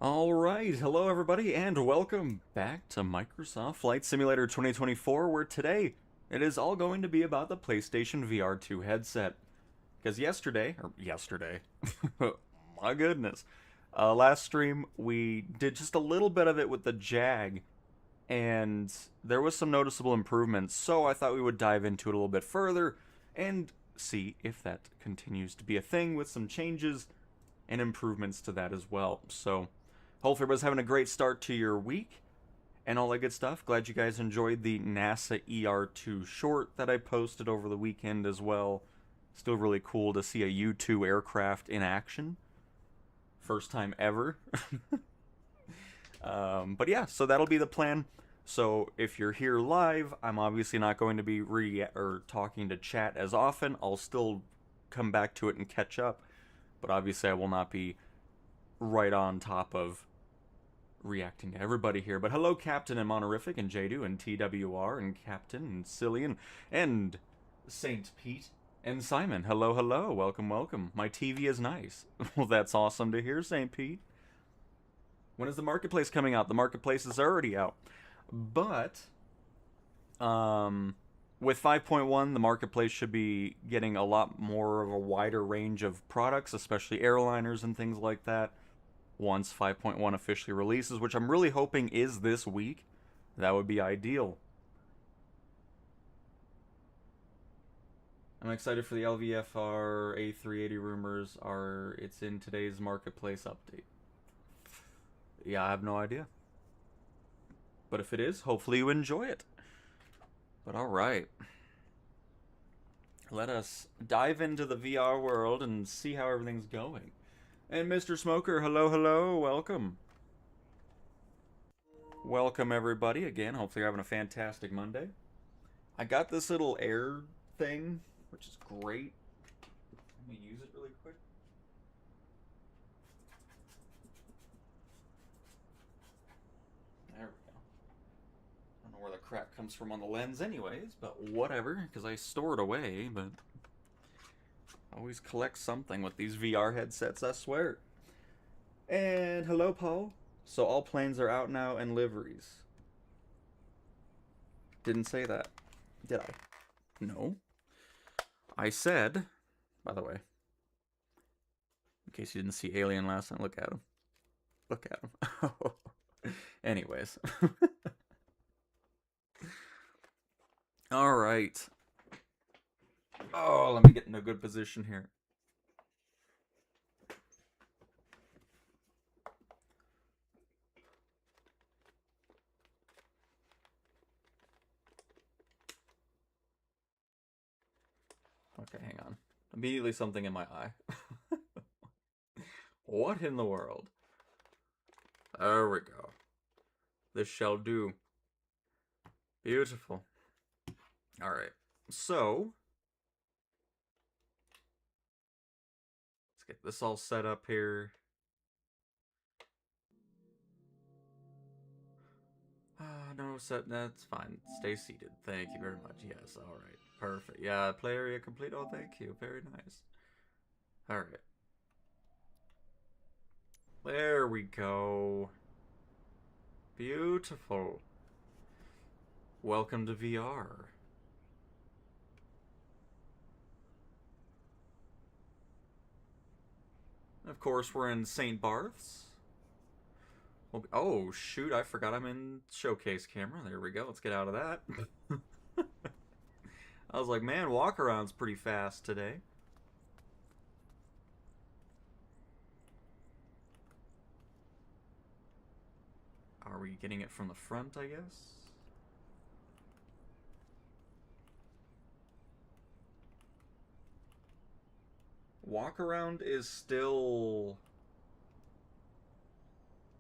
Alright, hello everybody, and welcome back to Microsoft Flight Simulator 2024, where today it is all going to be about the PlayStation VR2 headset. Because yesterday, my goodness, last stream we did just a little bit of it with the Jag, and there was some noticeable improvements, so I thought we would dive into it a little bit further and see if that continues to be a thing with some changes and improvements to that as well. So, hopefully everybody's having a great start to your week and all that good stuff. Glad you guys enjoyed the NASA ER2 short that I posted over the weekend as well. Still really cool to see a U-2 aircraft in action. First time ever. But yeah, so that'll be the plan. So if you're here live, I'm obviously not going to be talking to chat as often. I'll still come back to it and catch up. But obviously I will not be right on top of reacting to everybody here. But hello, Captain and Monorific and Jadu and TWR and Captain and Cillian and Saint Pete and Simon. Hello, hello. Welcome, welcome. My TV is nice. Well, that's awesome to hear, Saint Pete. When is the Marketplace coming out? The Marketplace is already out. But, with 5.1, the Marketplace should be getting a lot more of a wider range of products, especially airliners and things like that, once 5.1 officially releases, which I'm really hoping is this week. That would be ideal. I'm excited for the LVFR A380 rumors. It's in today's Marketplace update. Yeah, I have no idea. But if it is, hopefully you enjoy it. But alright. Let us dive into the VR world and see how everything's going. And Mr. Smoker, hello, hello, welcome. Welcome everybody again. Hopefully you're having a fantastic Monday. I got this little air thing, which is great. Let me use it really quick. There we go. I don't know where the crap comes from on the lens anyways, but whatever, because I store it away, but I always collect something with these VR headsets, I swear. And hello, Paul. So all planes are out now and liveries. Didn't say that, did I? No. I said, by the way, in case you didn't see Alien last night, look at him. Look at him. Anyways. Alright. Oh, let me get in a good position here. Okay, hang on. Immediately something in my eye. What in the world? There we go. This shall do. Beautiful. Alright, so let's get this all set up here. No, that's fine. Stay seated. Thank you very much. Yes, alright. Perfect. Yeah, play area complete. Oh, thank you. Very nice. Alright. There we go. Beautiful. Welcome to VR. Of course, we're in St. Barth's. Oh, shoot, I forgot I'm in showcase camera. There we go. Let's get out of that. I was like, man, walk around's pretty fast today. Are we getting it from the front, I guess? Walk around is still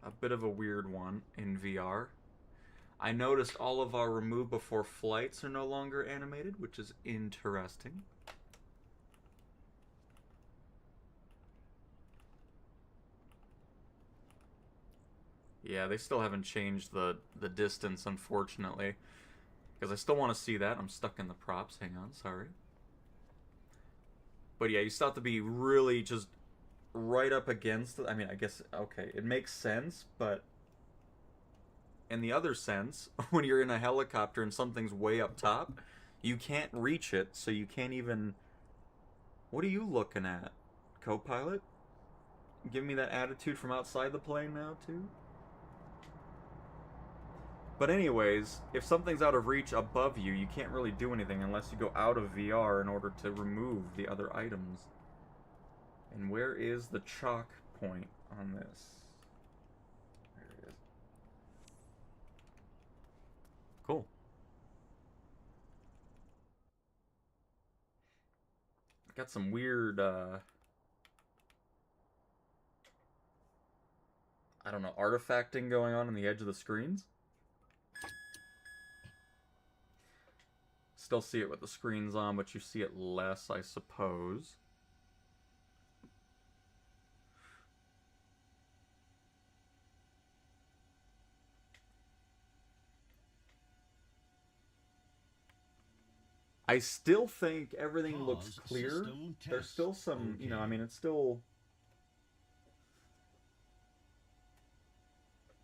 a bit of a weird one in VR. I noticed all of our remove before flights are no longer animated, which is interesting. Yeah, they still haven't changed the distance, unfortunately. Because I still want to see that. I'm stuck in the props. Hang on, sorry. But yeah, you still have to be really just right up against it. I mean, I guess, okay, it makes sense, but in the other sense, when you're in a helicopter and something's way up top, you can't reach it, so you can't even... What are you looking at, co-pilot? Give me that attitude from outside the plane now, too? But anyways, if something's out of reach above you, you can't really do anything unless you go out of VR in order to remove the other items. And where is the chalk point on this? There it is. Cool. Got some weird, I don't know, artifacting going on the edge of the screens. Still see it with the screens on, but you see it less, I suppose. I still think everything looks clear. There's still some, you know, I mean, it still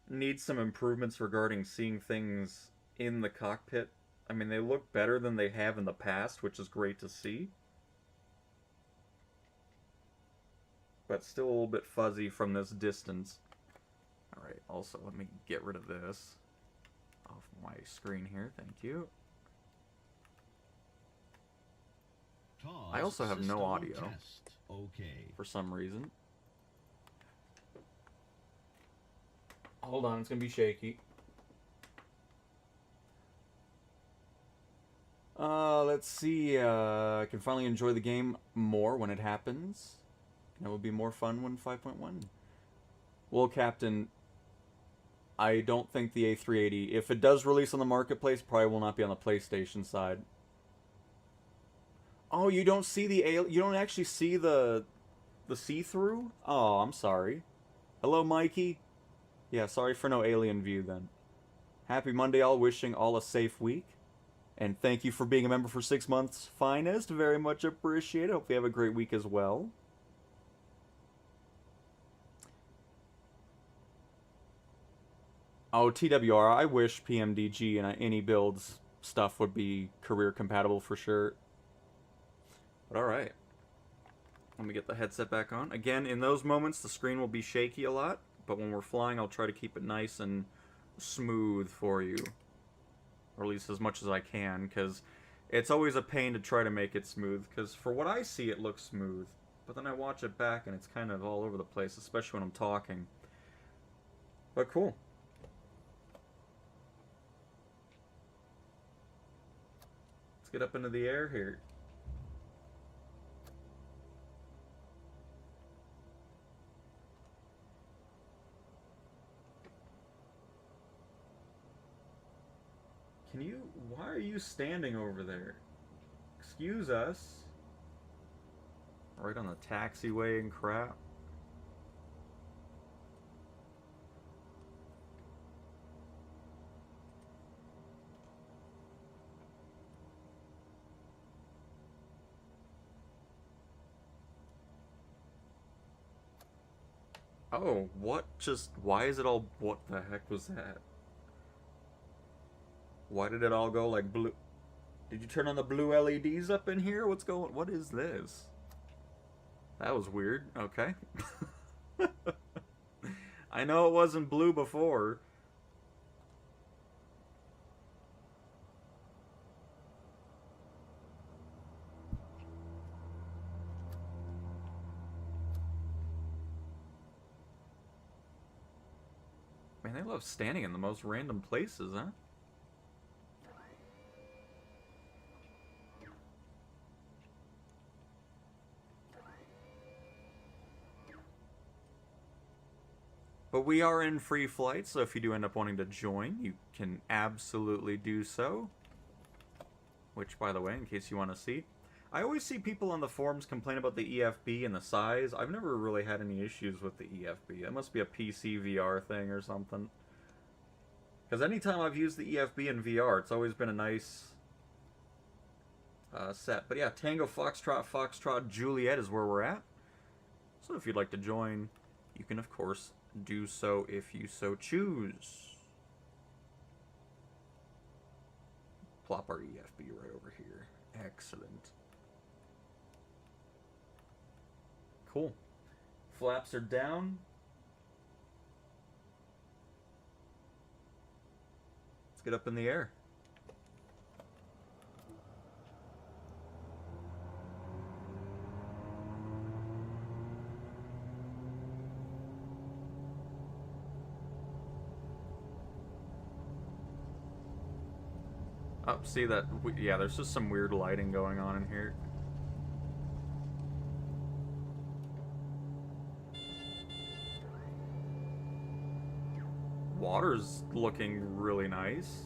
needs some improvements regarding seeing things in the cockpit. I mean, they look better than they have in the past, which is great to see. But still a little bit fuzzy from this distance. Alright, also let me get rid of this off my screen here, thank you. I also have no audio for some reason. Hold on, it's gonna be shaky. Let's see. I can finally enjoy the game more when it happens. It will be more fun when 5.1. Well, Captain, I don't think the A380, if it does release on the marketplace, probably will not be on the PlayStation side. Oh, you don't see the you don't actually see the see-through? Oh, I'm sorry. Hello, Mikey. Yeah, sorry for no alien view then. Happy Monday, all. Wishing all a safe week. And thank you for being a member for 6 months, Finest. Very much appreciated. Hope you have a great week as well. Oh, TWR, I wish PMDG and any builds stuff would be career compatible for sure. But alright. Let me get the headset back on. Again, in those moments, the screen will be shaky a lot. But when we're flying, I'll try to keep it nice and smooth for you. Or at least as much as I can, because it's always a pain to try to make it smooth. Because for what I see, it looks smooth. But then I watch it back and it's kind of all over the place, especially when I'm talking. But cool. Let's get up into the air here. Can you... Why are you standing over there? Excuse us. Right on the taxiway and crap. Oh, what just... Why is it all... What the heck was that? Why did it all go like blue? Did you turn on the blue LEDs up in here? What's going... What is this? That was weird. Okay. I know it wasn't blue before. Man, they love standing in the most random places, huh? But we are in free flight, so if you do end up wanting to join, you can absolutely do so. Which, by the way, in case you want to see, I always see people on the forums complain about the EFB and the size. I've never really had any issues with the EFB. That must be a PC VR thing or something. Because anytime I've used the EFB in VR, it's always been a nice set. But yeah, Tango Foxtrot Foxtrot Juliet is where we're at. So if you'd like to join, you can of course do so if you so choose. Plop our EFB right over here. Excellent. Cool. Flaps are down. Let's get up in the air. Oh, see that? Yeah, there's just some weird lighting going on in here. Water's looking really nice.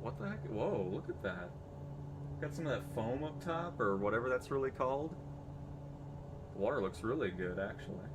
What the heck? Whoa, look at that. Got some of that foam up top, or whatever that's really called. The water looks really good, actually.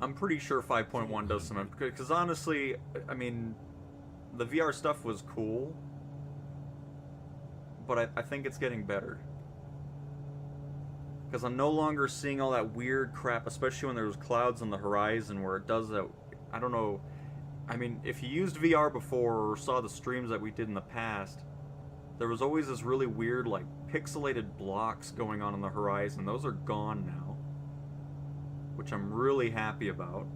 I'm pretty sure 5.1 does some, because honestly, I mean, the VR stuff was cool, but I think it's getting better. Because I'm no longer seeing all that weird crap, especially when there's clouds on the horizon where it does that. I don't know. I mean, if you used VR before or saw the streams that we did in the past, there was always this really weird, like, pixelated blocks going on the horizon. Those are gone now, which I'm really happy about.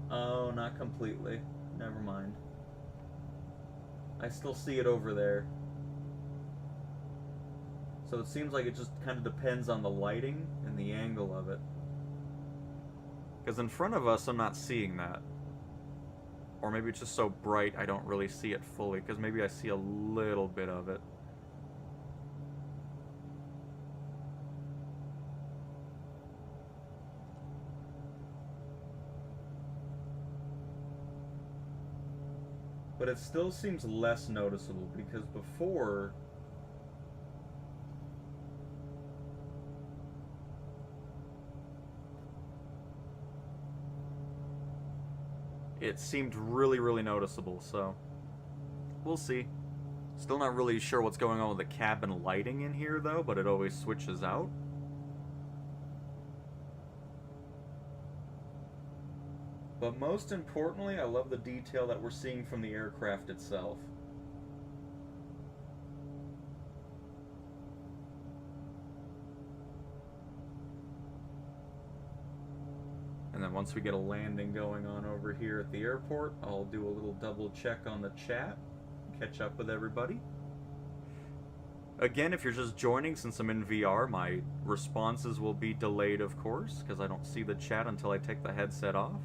Oh, not completely. Never mind. I still see it over there. So it seems like it just kind of depends on the lighting and the angle of it. Because in front of us, I'm not seeing that. Or maybe it's just so bright I don't really see it fully, because maybe I see a little bit of it. But it still seems less noticeable, because before, it seemed really, really noticeable, so we'll see. Still not really sure what's going on with the cabin lighting in here, though, but it always switches out. But most importantly, I love the detail that we're seeing from the aircraft itself. And then once we get a landing going on over here at the airport, I'll do a little double check on the chat, catch up with everybody. Again, if you're just joining, since I'm in VR, my responses will be delayed, of course, because I don't see the chat until I take the headset off.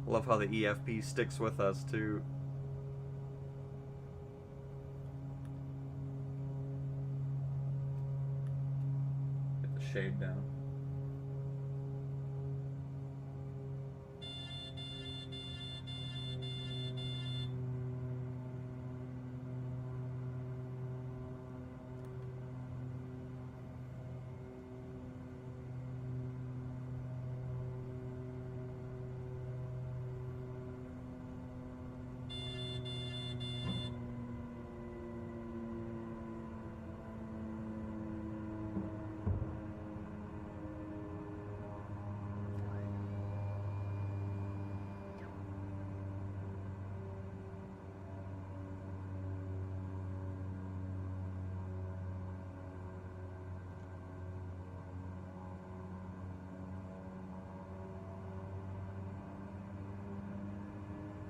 Love how the EFP sticks with us, too. Get the shade down.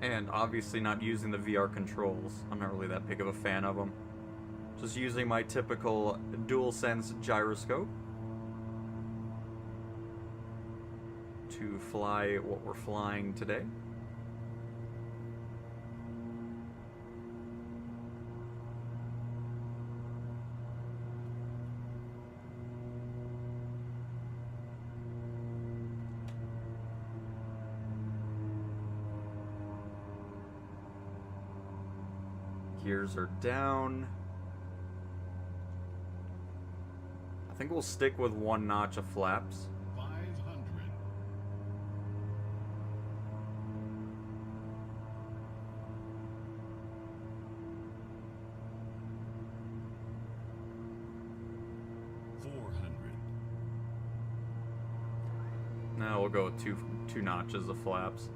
And obviously not using the VR controls. I'm not really that big of a fan of them. Just using my typical DualSense gyroscope to fly what we're flying today. Gears are down. I think we'll stick with one notch of flaps. 500. 400. Now we'll go with two notches of flaps.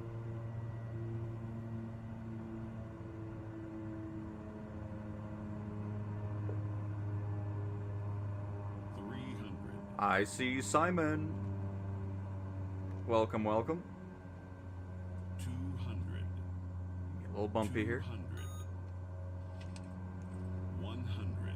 300. I see Simon. Welcome, welcome. 200. A little bumpy here. 200. 100.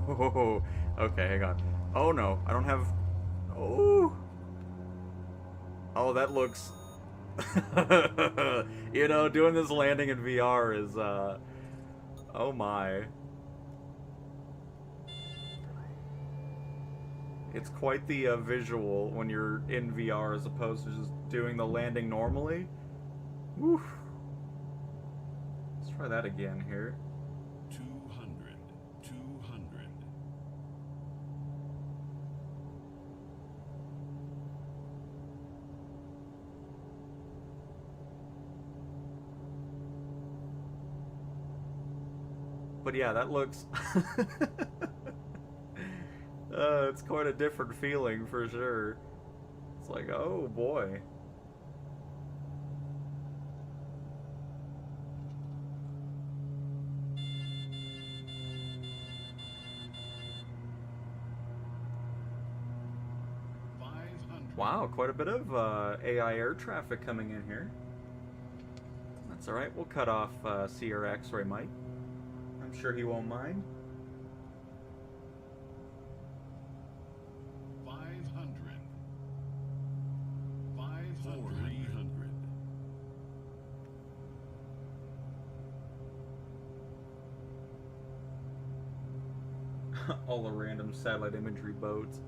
Oh, okay, hang on. Oh no, I don't have. Oh. Oh, that looks. You know, doing this landing in VR is, oh my. It's quite the visual when you're in VR as opposed to just doing the landing normally. Woo. Let's try that again here. 200. 200. But yeah, that looks. It's quite a different feeling for sure. It's like, oh boy. Wow, quite a bit of AI air traffic coming in here. That's alright, we'll cut off Sierra X-Ray Mike. I'm sure he won't mind. 500. 300. All the random satellite imagery boats.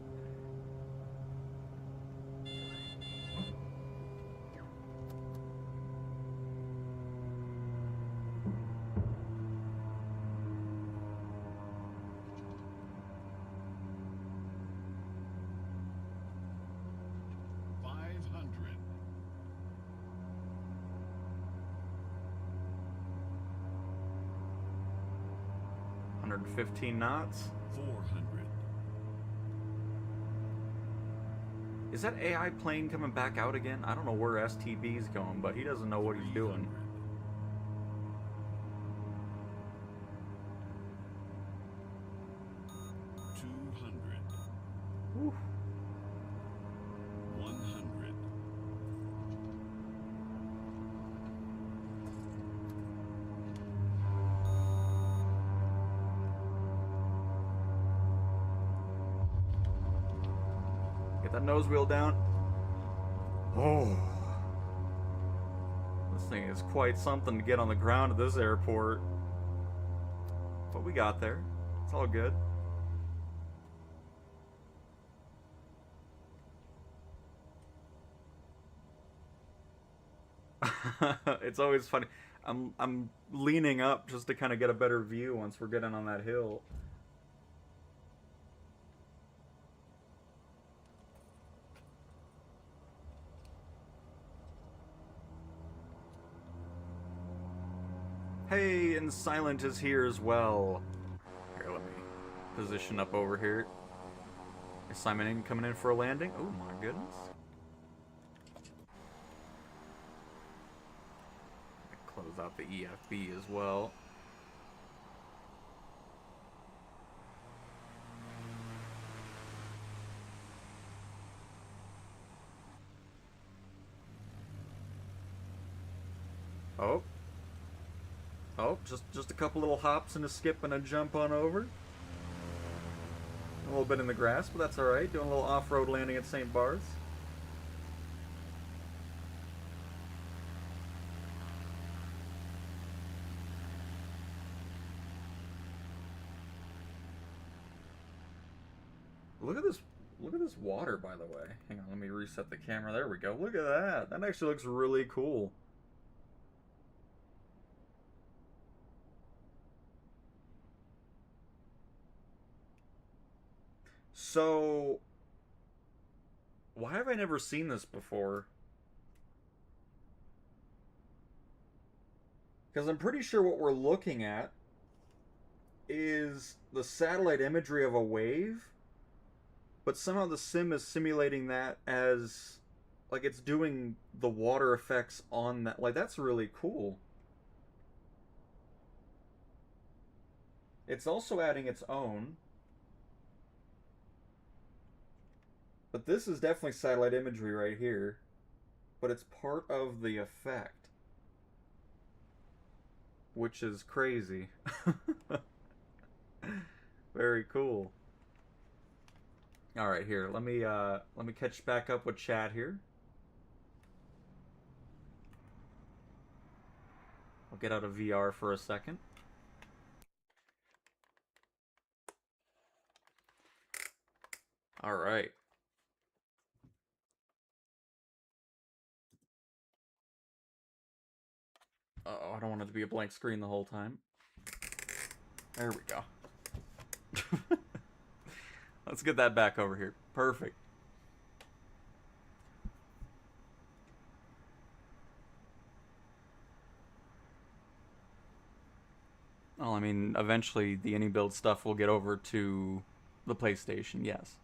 Hundred 15 knots. 400. Is that AI plane coming back out again? I don't know where STB's going, but he doesn't know what he's doing. 200. Whew. 100. Get that nose wheel down. Oh. This thing is quite something to get on the ground at this airport. But we got there. It's all good. It's always funny. I'm leaning up just to kind of get a better view once we're getting on that hill. Hey, and Silent is here as well. Here, let me position up over here. Is Simon coming in for a landing? Oh my goodness. Close out the EFB as well. Oh, oh, just a couple little hops and a skip and a jump on over. A little bit in the grass, but that's all right. Doing a little off-road landing at St. Bart's. Look at this. Look at this water, by the way. Hang on, let me reset the camera. There we go. Look at that. That actually looks really cool. So, why have I never seen this before? Because I'm pretty sure what we're looking at is the satellite imagery of a wave, but somehow the sim is simulating that as like it's doing the water effects on that. Like that's really cool. It's also adding its own, but this is definitely satellite imagery right here, but it's part of the effect, which is crazy. Very cool. All right, here. Let me catch back up with chat here. I'll get out of VR for a second. All right. Uh-oh, I don't want it to be a blank screen the whole time. There we go. Let's get that back over here. Perfect. Well, I mean, eventually the any build stuff will get over to the PlayStation, yes.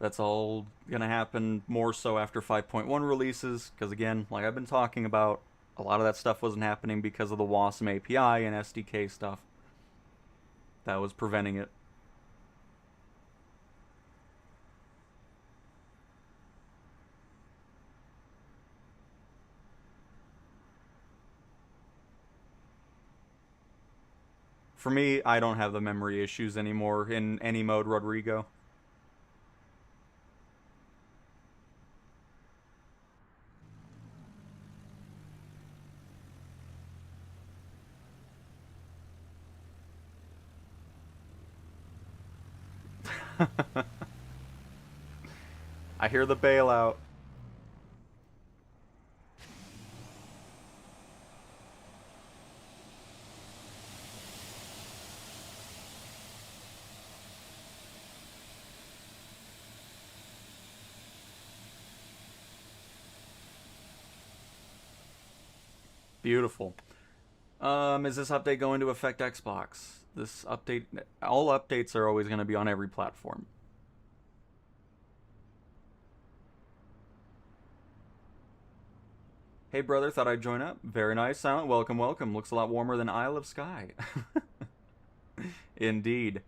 That's all gonna happen more so after 5.1 releases, because again, like I've been talking about, a lot of that stuff wasn't happening because of the WASM API and SDK stuff. That was preventing it. For me, I don't have the memory issues anymore in any mode, Rodrigo. I hear the bailout. Beautiful. Is this update going to affect Xbox? This update, all updates are always going to be on every platform. Hey brother, thought I'd join up. Very nice, Silent. Welcome, welcome. Looks a lot warmer than Isle of Skye. Indeed.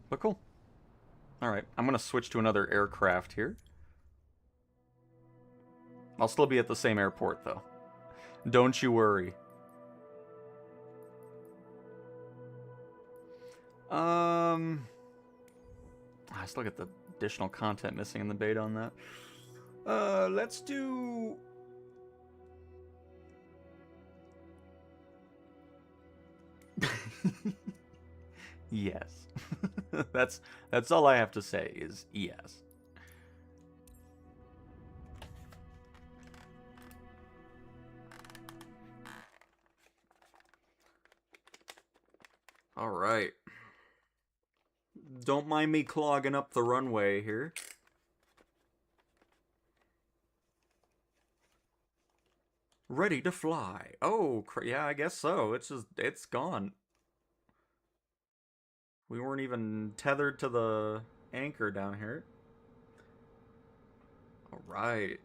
But cool. Alright, I'm going to switch to another aircraft here. I'll still be at the same airport, though. Don't you worry. I still get the additional content missing in the beta on that. Let's do... Yes. that's all I have to say is yes. All right. Don't mind me clogging up the runway here. Ready to fly. Oh, yeah, I guess so. It's gone. We weren't even tethered to the anchor down here. All right.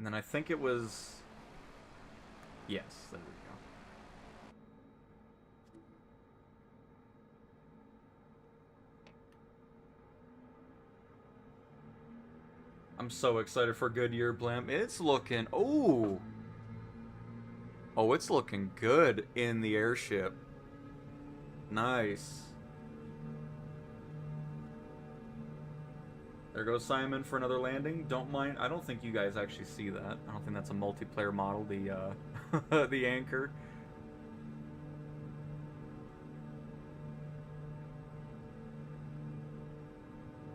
And then I think it was... Yes, there we go. I'm so excited for Goodyear Blimp. It's looking... Oh! Oh, it's looking good in the airship. Nice. There goes Simon for another landing. Don't mind. I don't think you guys actually see that. I don't think that's a multiplayer model, the the anchor.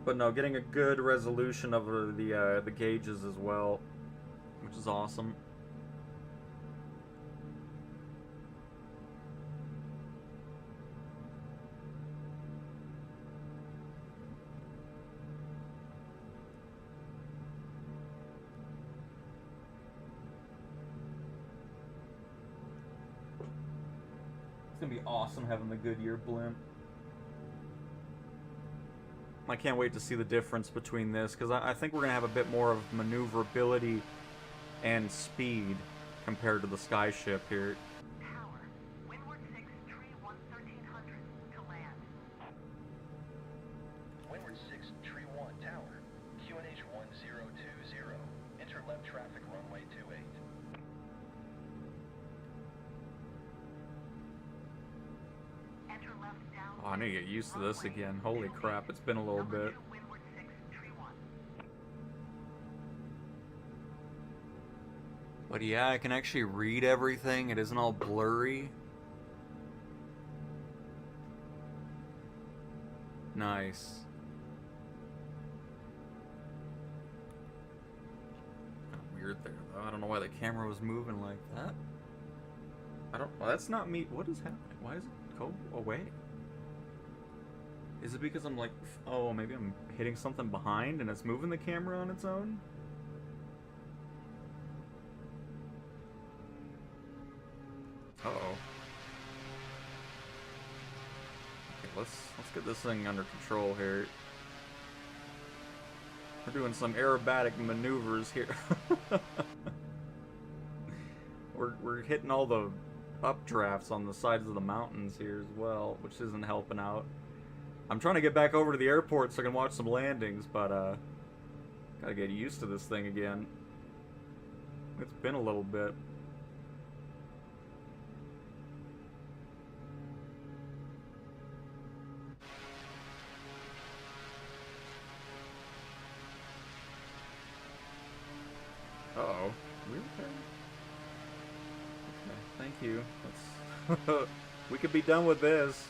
But no, getting a good resolution of the gauges as well, which is awesome. It's gonna be awesome having the Goodyear blimp. I can't wait to see the difference between this, because I think we're gonna have a bit more of maneuverability and speed compared to the Skyship here. Tower, Windward 6, tree 1, 1300, to land. Windward 6, tree 1, tower, QNH 1020, enter left traffic runway 28. Enter left down. Oh, I need to get used to this again. Holy crap, it's been a little bit. Windward 6, tree 1. But yeah, I can actually read everything. It isn't all blurry. Nice. Kinda weird there, though. I don't know why the camera was moving like that. Well, that's not me. What is happening? Why does it go away? Is it because I'm like, oh, maybe I'm hitting something behind and it's moving the camera on its own? Uh-oh. Okay, let's get this thing under control here. We're doing some aerobatic maneuvers here. we're hitting all the updrafts on the sides of the mountains here as well, which isn't helping out. I'm trying to get back over to the airport so I can watch some landings, but gotta get used to this thing again. It's been a little bit. Uh-oh. We okay? Okay, thank you. Let's we could be done with this.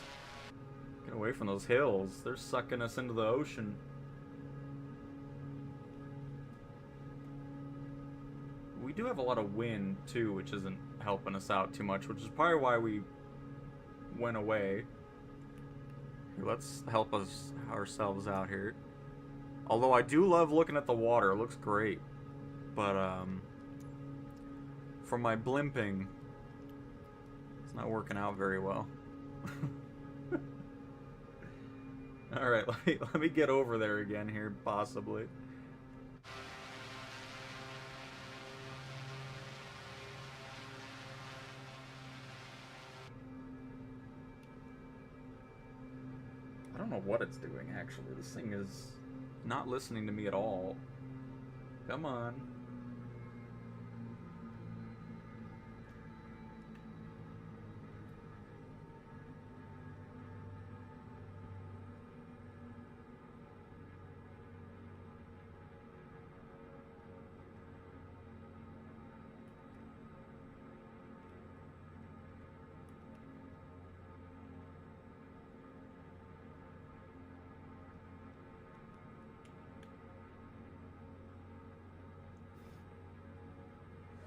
Get away from those hills. They're sucking us into the ocean. We do have a lot of wind, too, which isn't helping us out too much, which is probably why we went away. Here, let's help ourselves out here. Although I do love looking at the water. It looks great. But, for my blimping, it's not working out very well. Alright, let me get over there again here, possibly. I don't know what it's doing, actually. This thing is not listening to me at all. Come on.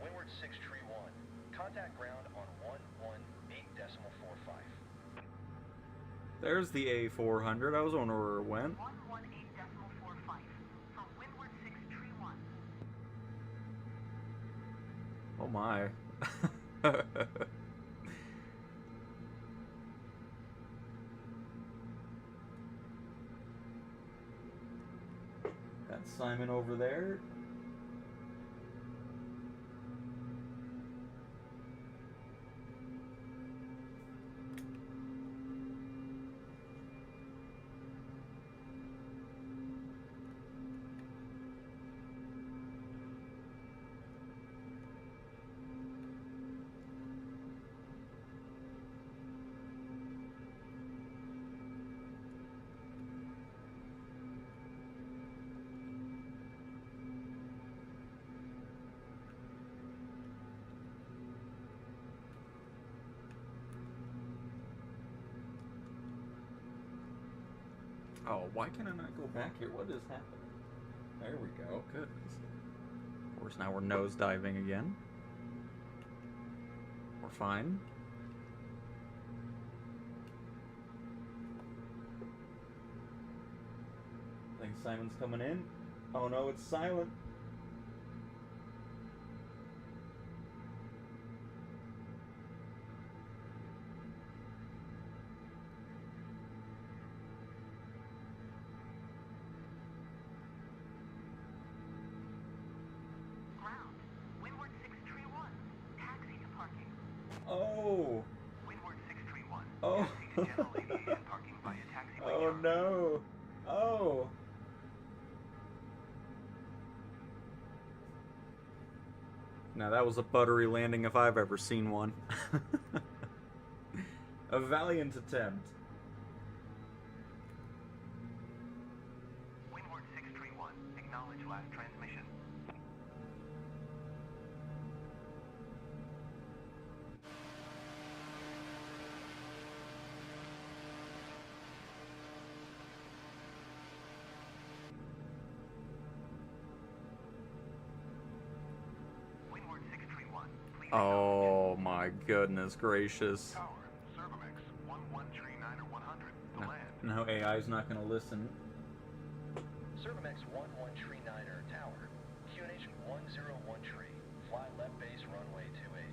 Windward 6, tree 1, contact ground on 118.45. There's the A400. I was wondering where it went. 118.45 for Windward 6, tree 1. Oh my. Got Simon over there. Oh, why can I not go back here? What is happening? There we go. Goodness. Of course, now we're nose diving again. We're fine. I think Simon's coming in. Oh no, it's silent. Ground. Windward 631. Taxi to parking. Oh. Windward 631. Oh. Taxi to general aviation parking via taxiway Oh charge. no. Oh. Now that was a buttery landing if I've ever seen one. A valiant attempt. Windward 631. Acknowledge last transmission. Windward 631. Please Oh my goodness gracious. Tower. Cervamix 1139 or 100. To land. No, AI's not gonna listen. Cervamix 1139er Tower, QNH 101 fly left base runway 28.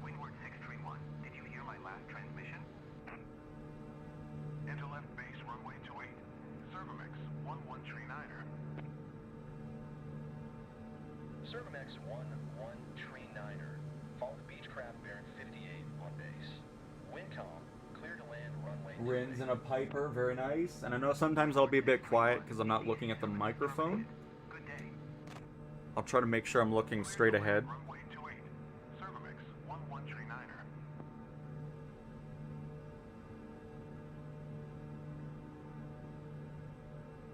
Windward 631. Did you hear my last transmission? Enter left base runway 28. Cervamix 1139er. Cervamix 1139er, follow the Beechcraft bearing 58 on base. Windcom, clear to land runway 28. Rins and a Piper, very nice. And I know sometimes I'll be a bit quiet because I'm not looking at the microphone. Good day. I'll try to make sure I'm looking straight ahead. Runway 28. Cervamix 1139er.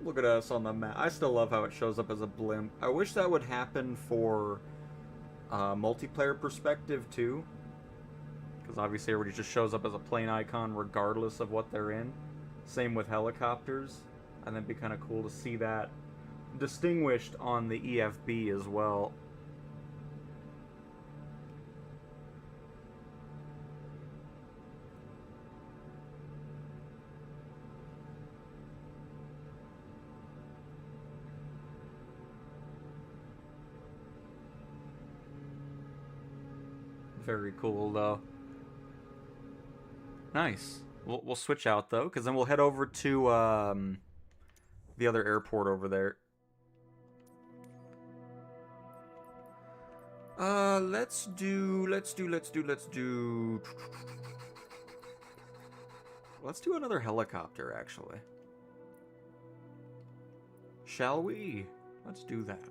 Look at us on the map. I still love how it shows up as a blimp. I wish that would happen for multiplayer perspective too. Because obviously everybody just shows up as a plane icon regardless of what they're in. Same with helicopters. And it'd be kind of cool to see that distinguished on the EFB as well. Very cool though. Nice. We'll switch out though, because then we'll head over to the other airport over there. Let's do another helicopter actually. Shall we? Let's do that.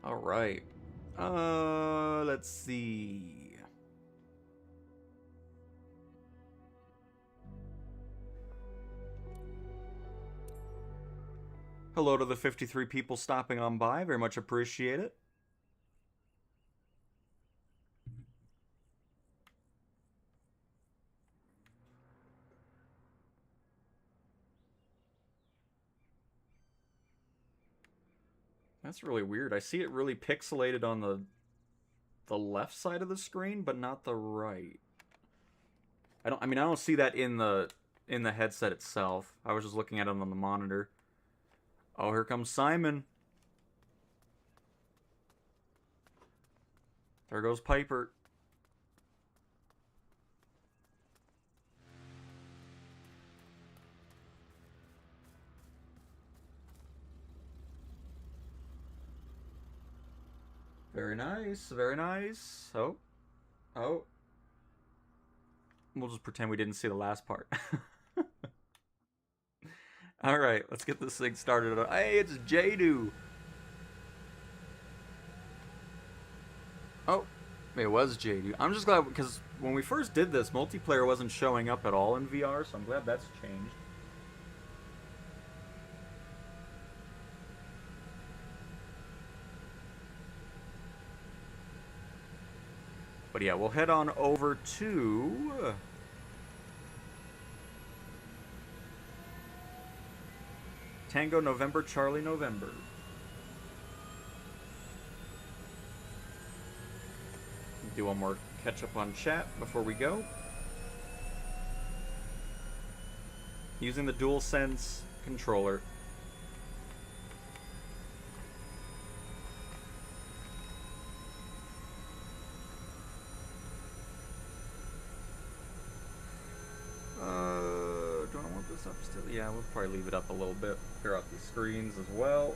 All right. Let's see. Hello to the 53 people stopping on by. Very much appreciate it. That's really weird. I see it really pixelated on the left side of the screen, but not the right. I don't see that in the headset itself. I was just looking at it on the monitor. Oh, here comes Simon. There goes Piper. Very nice, very nice. Oh. Oh. We'll just pretend we didn't see the last part. Alright, let's get this thing started. Hey, it's Jadu. Oh, it was Jadu. I'm just glad, because when we first did this, multiplayer wasn't showing up at all in VR, so I'm glad that's changed. But yeah, we'll head on over to... Tango November Charlie November. Do one more catch up on chat before we go. Using the DualSense controller. Do I want this up still? Yeah, we'll probably leave it up a little bit. Clear out these screens as well.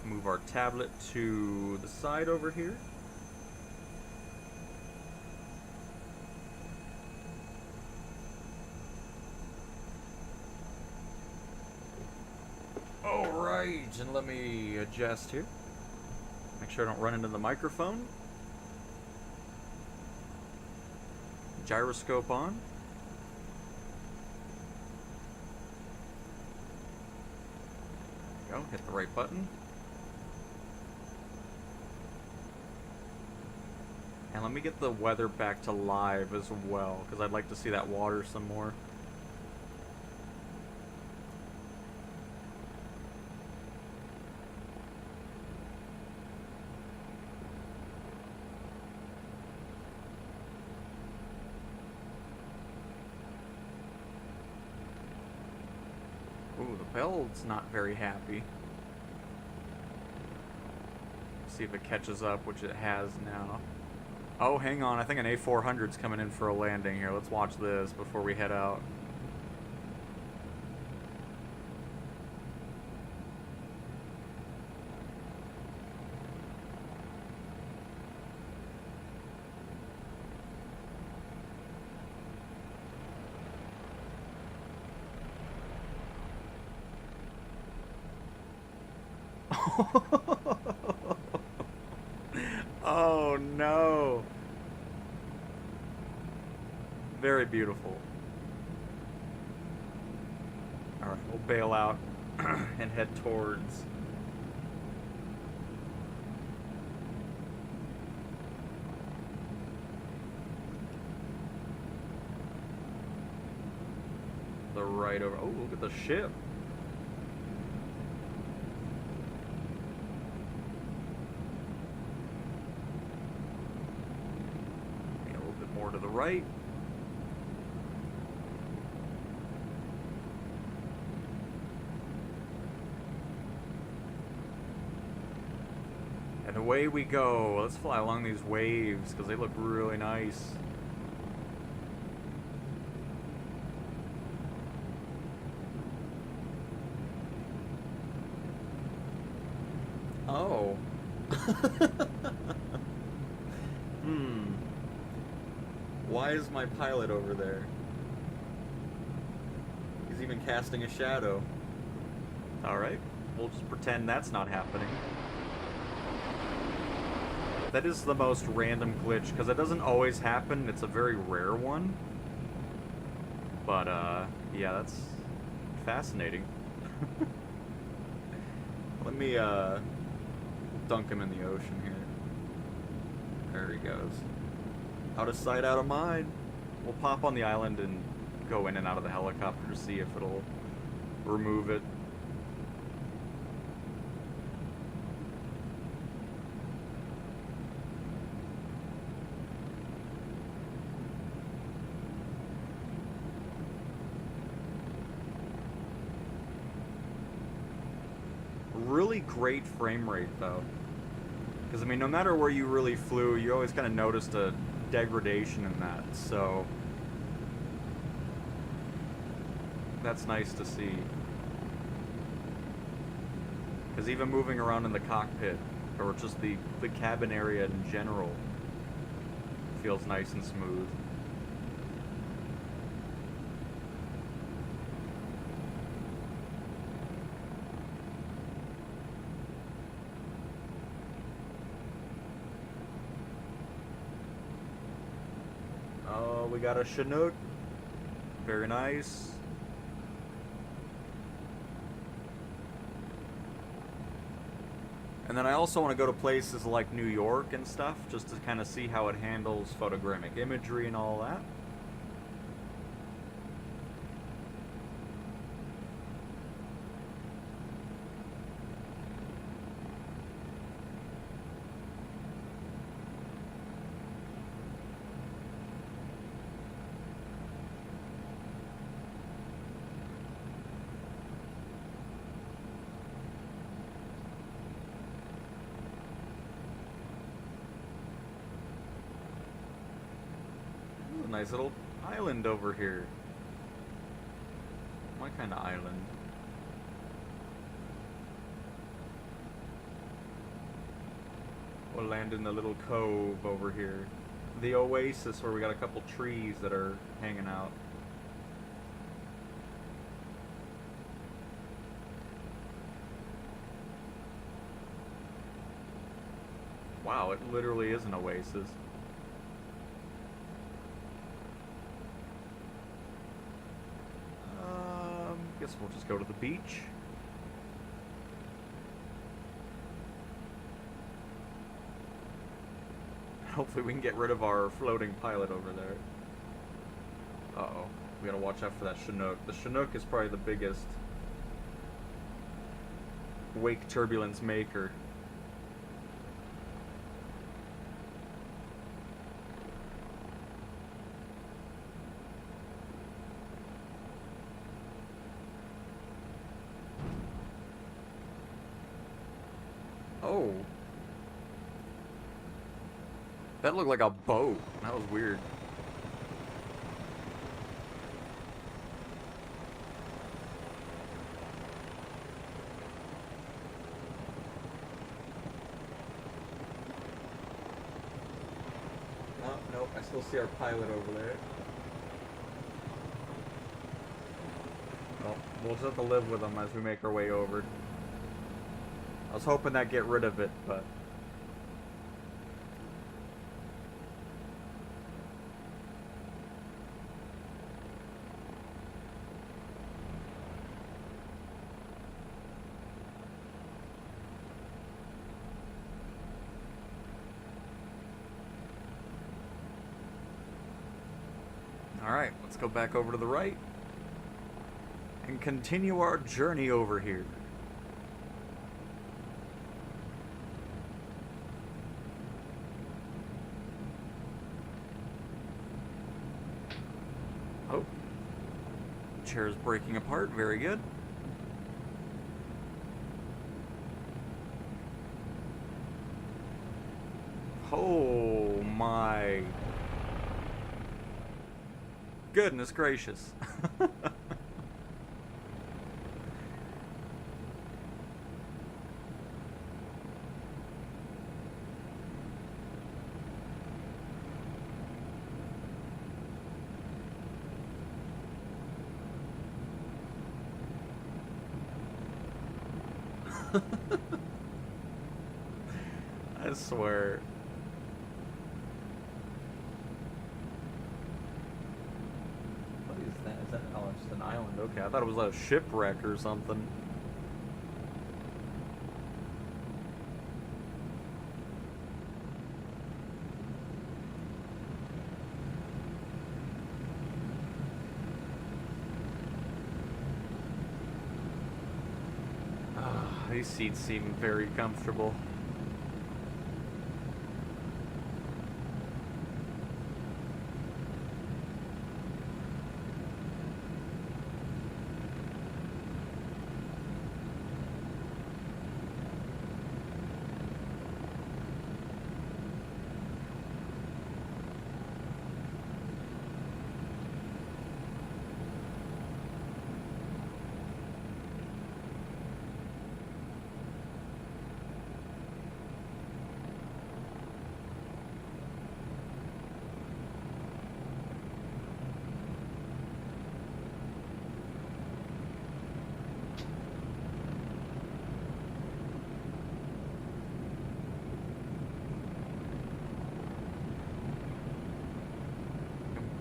Move our tablet to the side over here. Alright, and let me adjust here. Make sure I don't run into the microphone. Gyroscope on. There we go, hit the right button. And let me get the weather back to live as well, because I'd like to see that water some more. Ooh, the build's not very happy. See if it catches up, which it has now. Oh, hang on. I think an A400's coming in for a landing here. Let's watch this before we head out. Oh no. Very beautiful. Alright, we'll bail out and head towards the right over. Oh, look at the ship. A little bit more to the right. And away we go. Let's fly along these waves because they look really nice. Oh. Why is my pilot over there? He's even casting a shadow. Alright, we'll just pretend that's not happening. That is the most random glitch, because it doesn't always happen. It's a very rare one. But, yeah, that's fascinating. Let me, dunk him in the ocean here. There he goes. Out of sight, out of mind. We'll pop on the island and go in and out of the helicopter to see if it'll remove it. Really great frame rate though, because I mean no matter where you really flew, you always kind of noticed a degradation in that, so that's nice to see, because even moving around in the cockpit or just the cabin area in general feels nice and smooth. We got a Chinook. Very nice. And then I also want to go to places like New York and stuff, just to kind of see how it handles photogrammic imagery and all that. Nice little island over here. My kind of island. We'll land in the little cove over here. The oasis where we got a couple trees that are hanging out. Wow, it literally is an oasis. Guess we'll just go to the beach. Hopefully we can get rid of our floating pilot over there. Uh-oh. We gotta watch out for that Chinook. The Chinook is probably the biggest wake turbulence maker. Oh. That looked like a boat. That was weird. Oh, nope. I still see our pilot over there. Well, we'll just have to live with him as we make our way over. I was hoping that'd get rid of it, but... Alright, let's go back over to the right and continue our journey over here. Oh. Chair's breaking apart. Very good. Oh my goodness gracious. I swear. What is that? Is that? Oh, it's just an island. Okay, I thought it was a shipwreck or something. These seats seem very comfortable.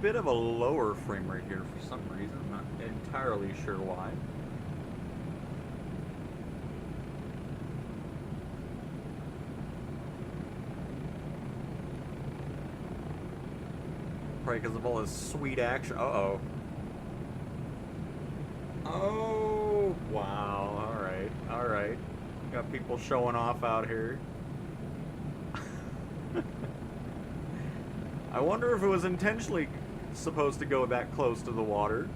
Bit of a lower frame rate here for some reason. I'm not entirely sure why. Probably because of all this sweet action. Uh-oh. Oh, wow. Alright, alright. Got people showing off out here. I wonder if it was intentionally supposed to go that close to the water.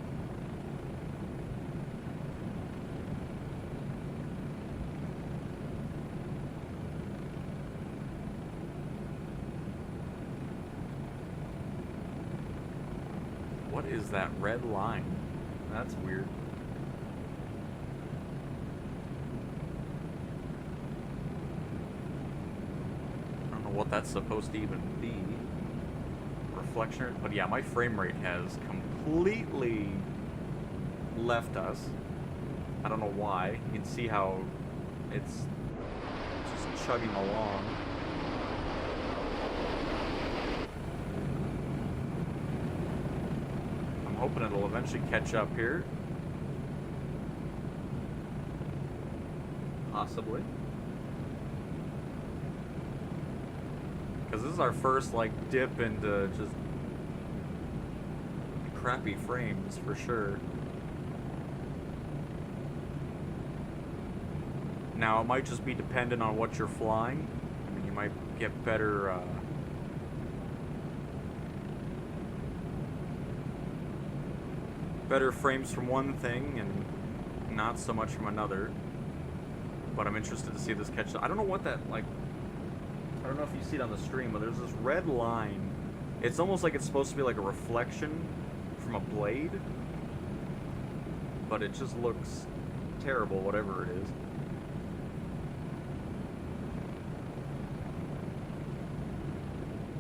What is that red line? That's weird. I don't know what that's supposed to even be. Reflection, but yeah, my frame rate has completely left us. I don't know why. You can see how it's just chugging along. I'm hoping it'll eventually catch up here. Possibly. Because this is our first, like, dip into just crappy frames, for sure. Now, it might just be dependent on what you're flying. I mean, you might get better, better frames from one thing and not so much from another. But I'm interested to see this catch. I don't know what that, like... I don't know if you see it on the stream, but there's this red line. It's almost like it's supposed to be like a reflection from a blade. But it just looks terrible, whatever it is.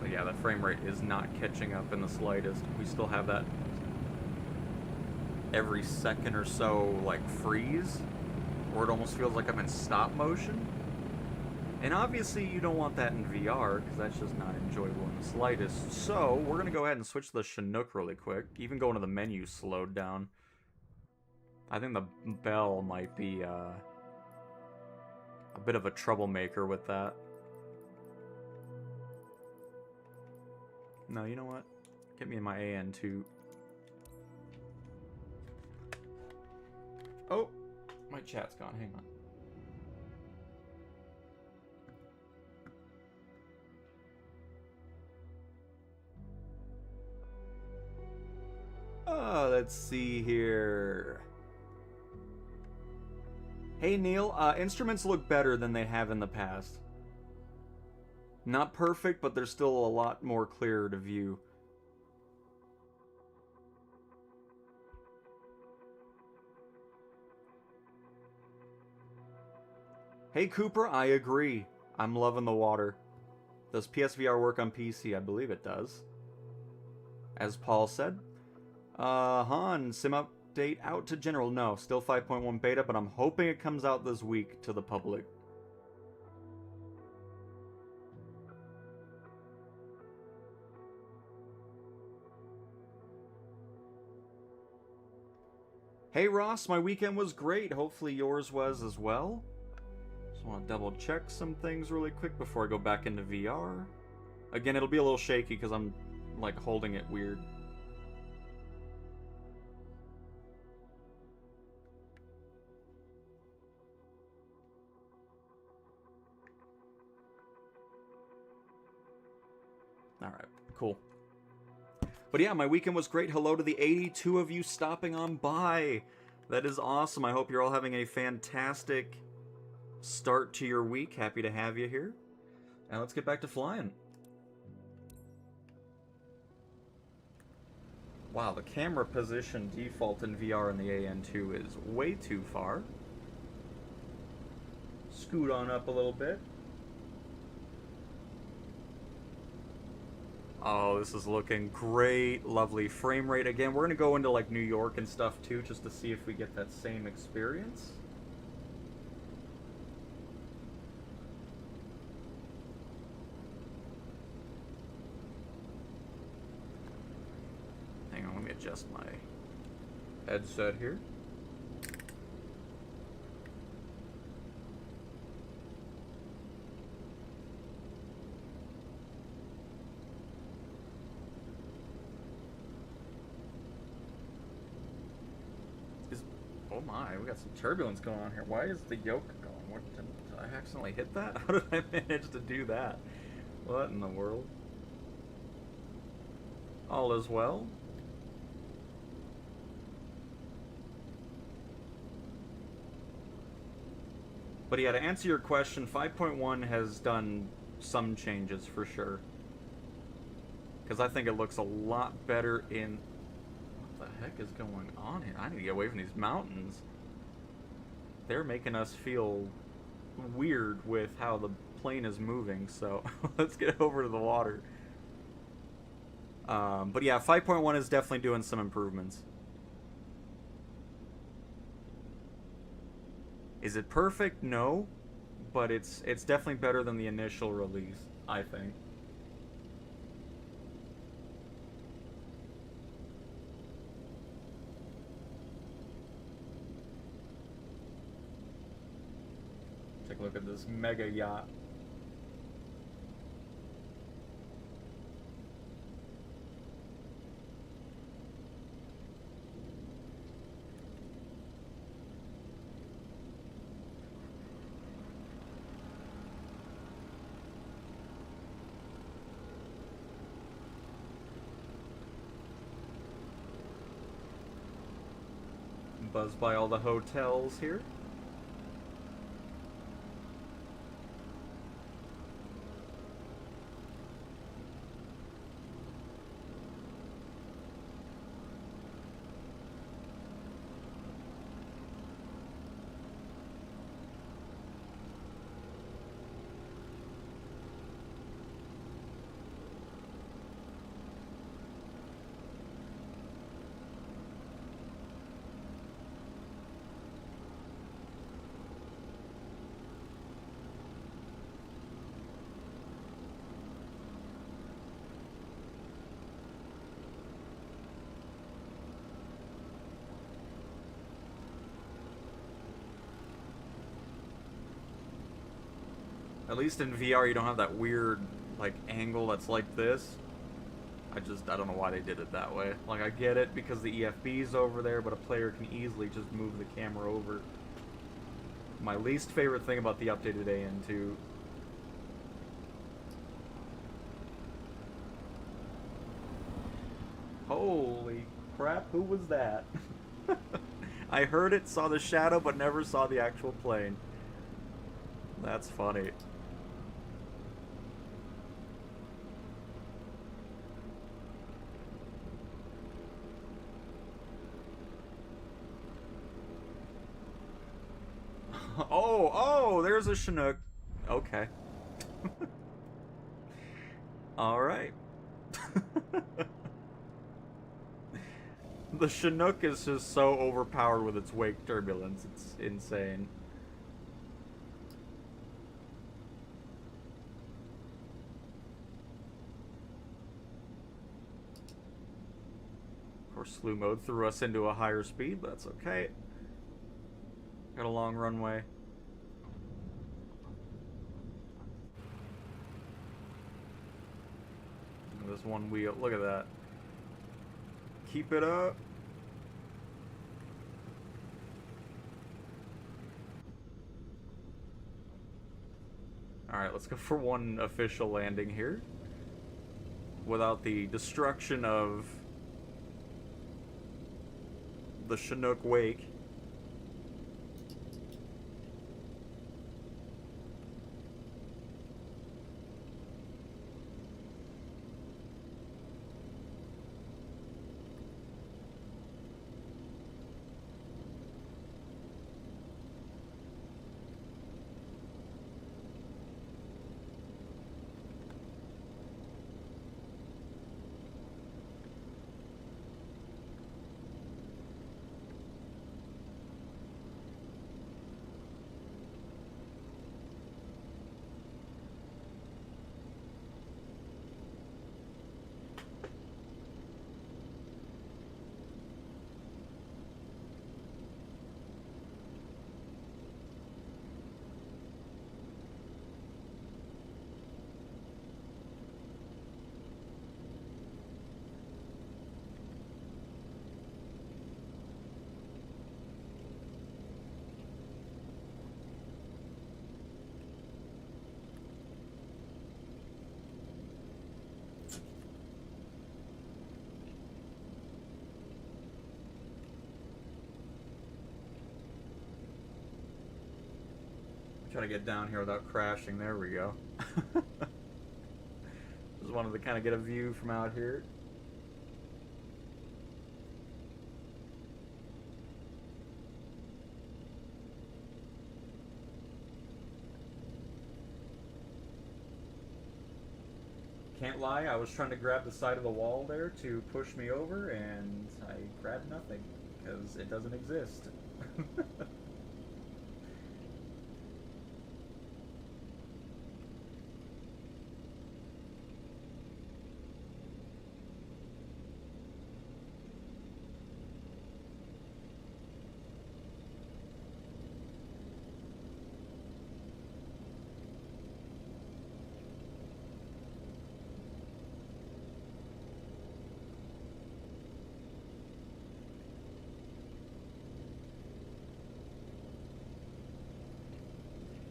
But yeah, the frame rate is not catching up in the slightest. We still have that every second or so, like, freeze. Or it almost feels like I'm in stop motion. And obviously you don't want that in VR, because that's just not enjoyable in the slightest. So, we're going to go ahead and switch to the Chinook really quick. Even going to the menu slowed down. I think the bell might be a bit of a troublemaker with that. No, you know what? Get me in my AN2. Oh! My chat's gone, hang on. Oh, let's see here. Hey Neil, instruments look better than they have in the past. Not perfect, but they're still a lot more clearer to view. Hey Cooper, I agree. I'm loving the water. Does PSVR work on PC? I believe it does. As Paul said. Han, sim update out to general. No, still 5.1 beta, but I'm hoping it comes out this week to the public. Hey Ross, my weekend was great. Hopefully yours was as well. Just want to double check some things really quick before I go back into VR. Again, it'll be a little shaky because I'm like holding it weird. Alright, cool. But yeah, my weekend was great. Hello to the 82 of you stopping on by. That is awesome. I hope you're all having a fantastic start to your week. Happy to have you here. And let's get back to flying. Wow, the camera position default in VR in the AN2 is way too far. Scoot on up a little bit. Oh, this is looking great. Lovely frame rate. Again, we're going to go into like New York and stuff too, just to see if we get that same experience. Hang on, let me adjust my headset here. Oh my, we got some turbulence going on here. Why is the yoke going? What, did I accidentally hit that? How did I manage to do that? What in the world? All is well. But yeah, to answer your question, 5.1 has done some changes for sure. Because I think it looks a lot better in... What the heck is going on here? I need to get away from these mountains. They're making us feel weird with how the plane is moving, so let's get over to the water. But yeah, 5.1 is definitely doing some improvements. Is it perfect? No, but it's definitely better than the initial release, I think. Take a look at this mega yacht. Buzz by all the hotels here. At least in VR you don't have that weird, like, angle that's like this. I don't know why they did it that way. Like, I get it because the EFB's over there, but a player can easily just move the camera over. My least favorite thing about the updated AN2. Holy crap, who was that? I heard it, saw the shadow, but never saw the actual plane. That's funny. Oh, there's a Chinook. Okay. Alright. The Chinook is just so overpowered with its wake turbulence. It's insane. Of course, slew mode threw us into a higher speed, but that's okay. Got a long runway. This one wheel, look at that. Keep it up. Alright, let's go for one official landing here. Without the destruction of the Chinook wake. Try to get down here without crashing. There we go. Just wanted to kind of get a view from out here. Can't lie, I was trying to grab the side of the wall there to push me over, and I grabbed nothing, because it doesn't exist.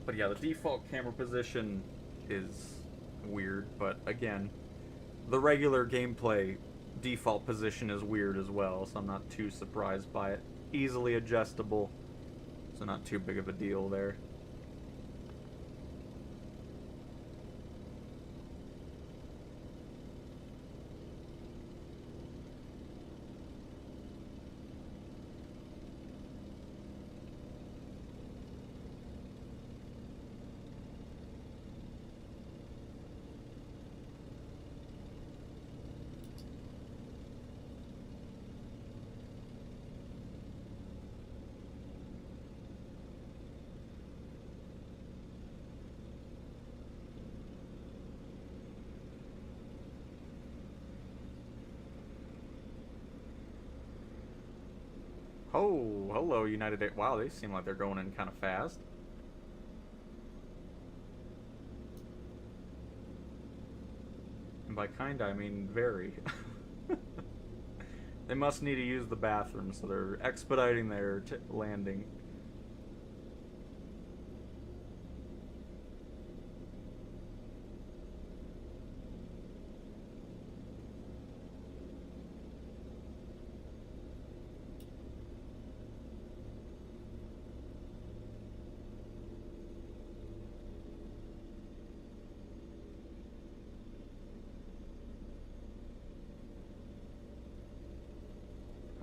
But yeah, the default camera position is weird, but again, the regular gameplay default position is weird as well, so I'm not too surprised by it. Easily adjustable, so not too big of a deal there. Oh, hello, United Air. Wow, they seem like they're going in kind of fast. And by kinda, I mean very. They must need to use the bathroom, so they're expediting their landing.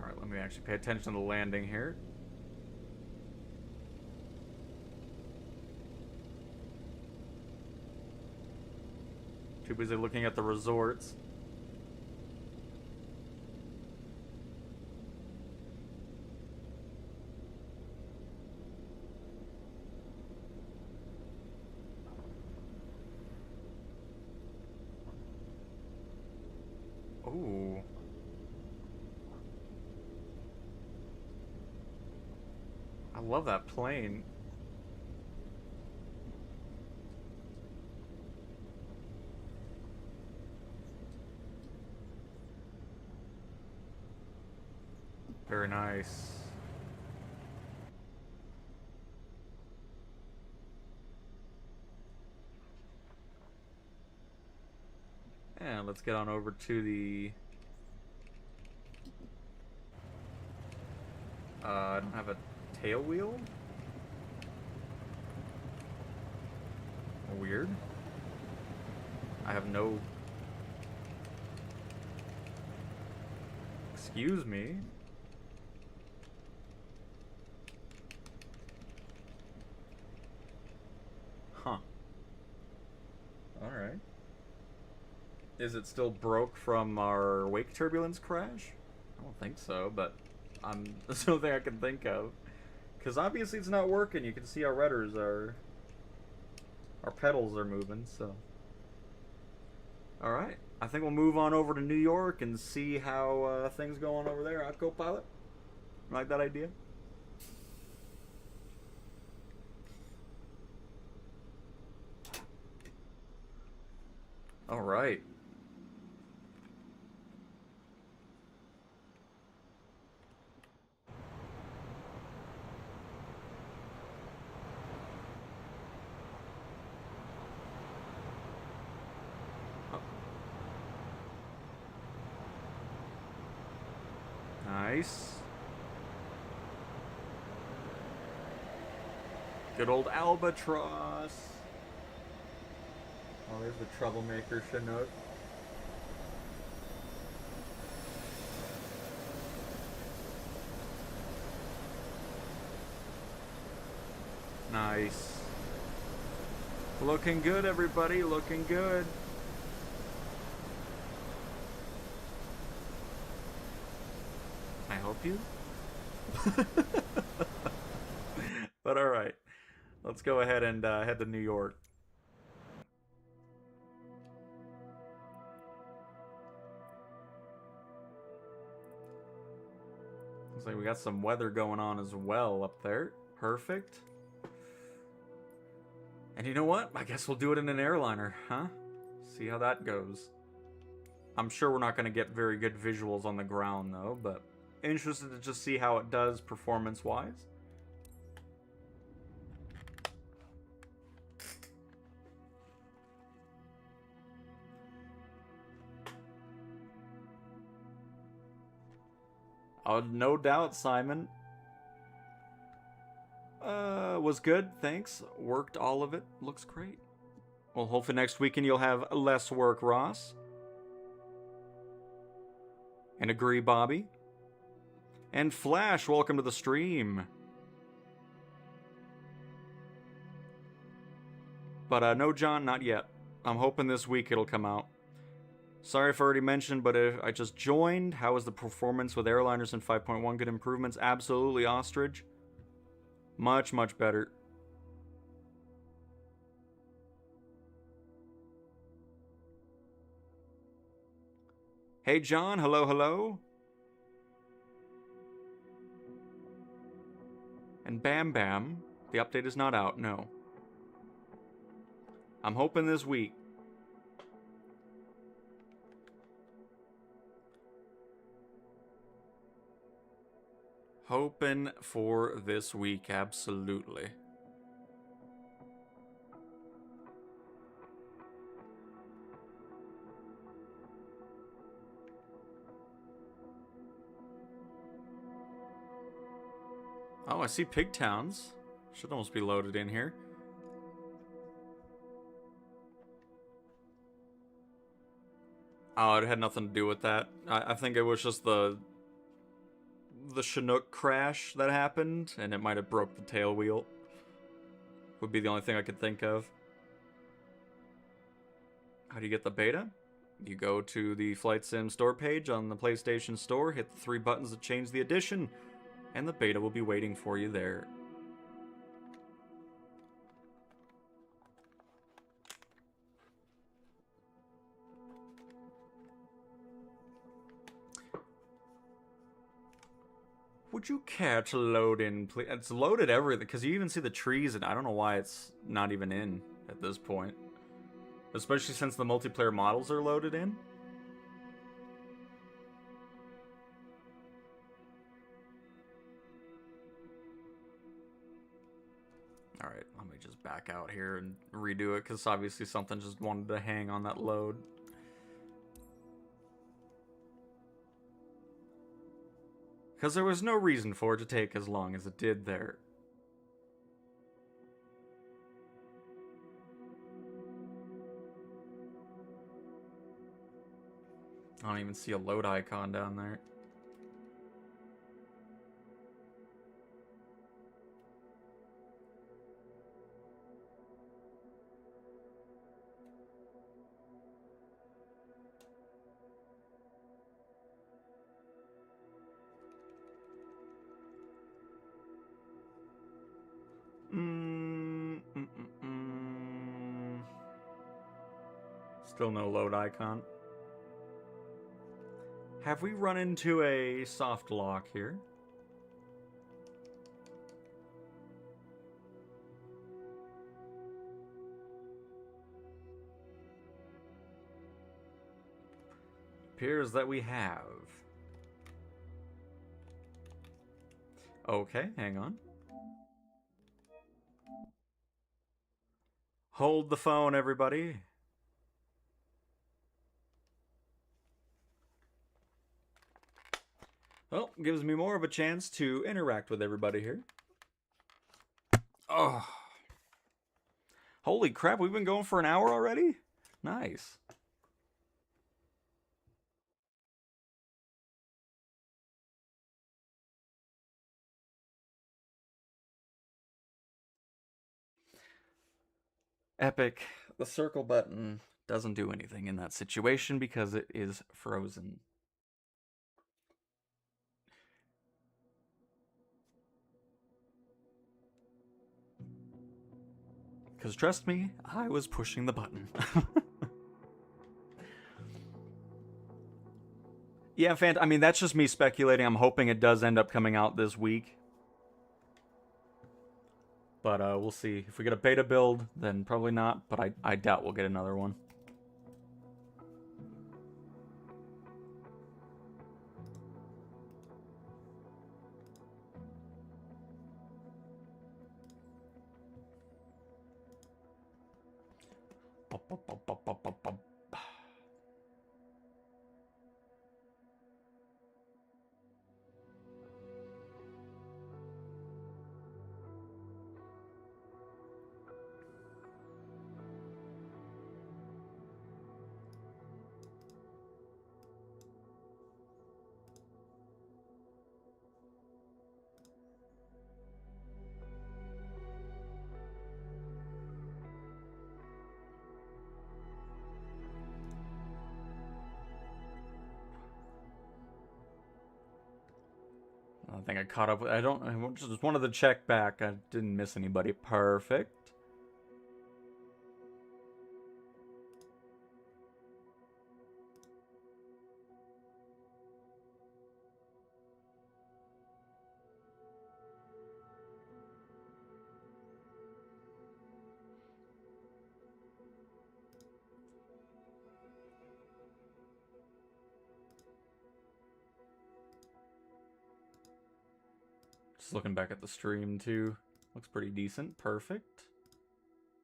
Alright, let me actually pay attention to the landing here. Too busy looking at the resorts. Ooh. I love that plane. Very nice. And let's get on over to the... I don't have a tail wheel? Weird. I have no... Excuse me? Huh. Alright. Is it still broke from our wake turbulence crash? I don't think so, but that's the only thing I can think of. Because obviously it's not working. You can see our rudders are... Our pedals are moving, so... Alright. I think we'll move on over to New York and see how things go on over there. Co-pilot? Like that idea? Alright. Nice. Good old Albatross. Oh, there's the troublemaker Chinook. Nice. Looking good, everybody. Looking good. I hope you. But alright. Let's go ahead and head to New York. Looks like we got some weather going on as well up there. Perfect. And you know what? I guess we'll do it in an airliner, huh? See how that goes. I'm sure we're not going to get very good visuals on the ground, though, but interested to just see how it does performance-wise. Oh, no doubt, Simon. Was good, thanks. Worked all of it. Looks great. Well, hopefully next weekend you'll have less work, Ross. And agree, Bobby. And Flash, welcome to the stream. But no, John, not yet. I'm hoping this week it'll come out. Sorry if I already mentioned, but I just joined. How was the performance with airliners in 5.1? Good improvements? Absolutely, Ostrich. Much, much better. Hey, John. Hello, hello. And Bam Bam. The update is not out, no. I'm hoping this week. Hoping for this week, absolutely. Oh, I see Pigtowns. Should almost be loaded in here. Oh, it had nothing to do with that. I think it was just the Chinook crash that happened, and it might have broke the tail wheel. Would be the only thing I could think of. How do you get the beta? You go to the Flight Sim store page on the PlayStation Store, hit the 3 buttons that change the edition, and the beta will be waiting for you there. Would you care to load in, please? It's loaded everything, because you even see the trees, and I don't know why it's not even in at this point. Especially since the multiplayer models are loaded in. Alright, let me just back out here and redo it, because obviously something just wanted to hang on that load. Because there was no reason for it to take as long as it did there. I don't even see a load icon down there. Still no load icon. Have we run into a soft lock here? Appears that we have. Okay, hang on. Hold the phone, everybody. Well, gives me more of a chance to interact with everybody here. Oh, Holy crap, we've been going for an hour already? Nice. Epic. The circle button doesn't do anything in that situation because it is frozen. Because trust me, I was pushing the button. Yeah, I mean, that's just me speculating. I'm hoping it does end up coming out this week. But we'll see. If we get a beta build, then probably not. But I doubt we'll get another one. I think I caught up. I just wanted to check back. I didn't miss anybody. Perfect. Just looking back at the stream too. Looks pretty decent. Perfect.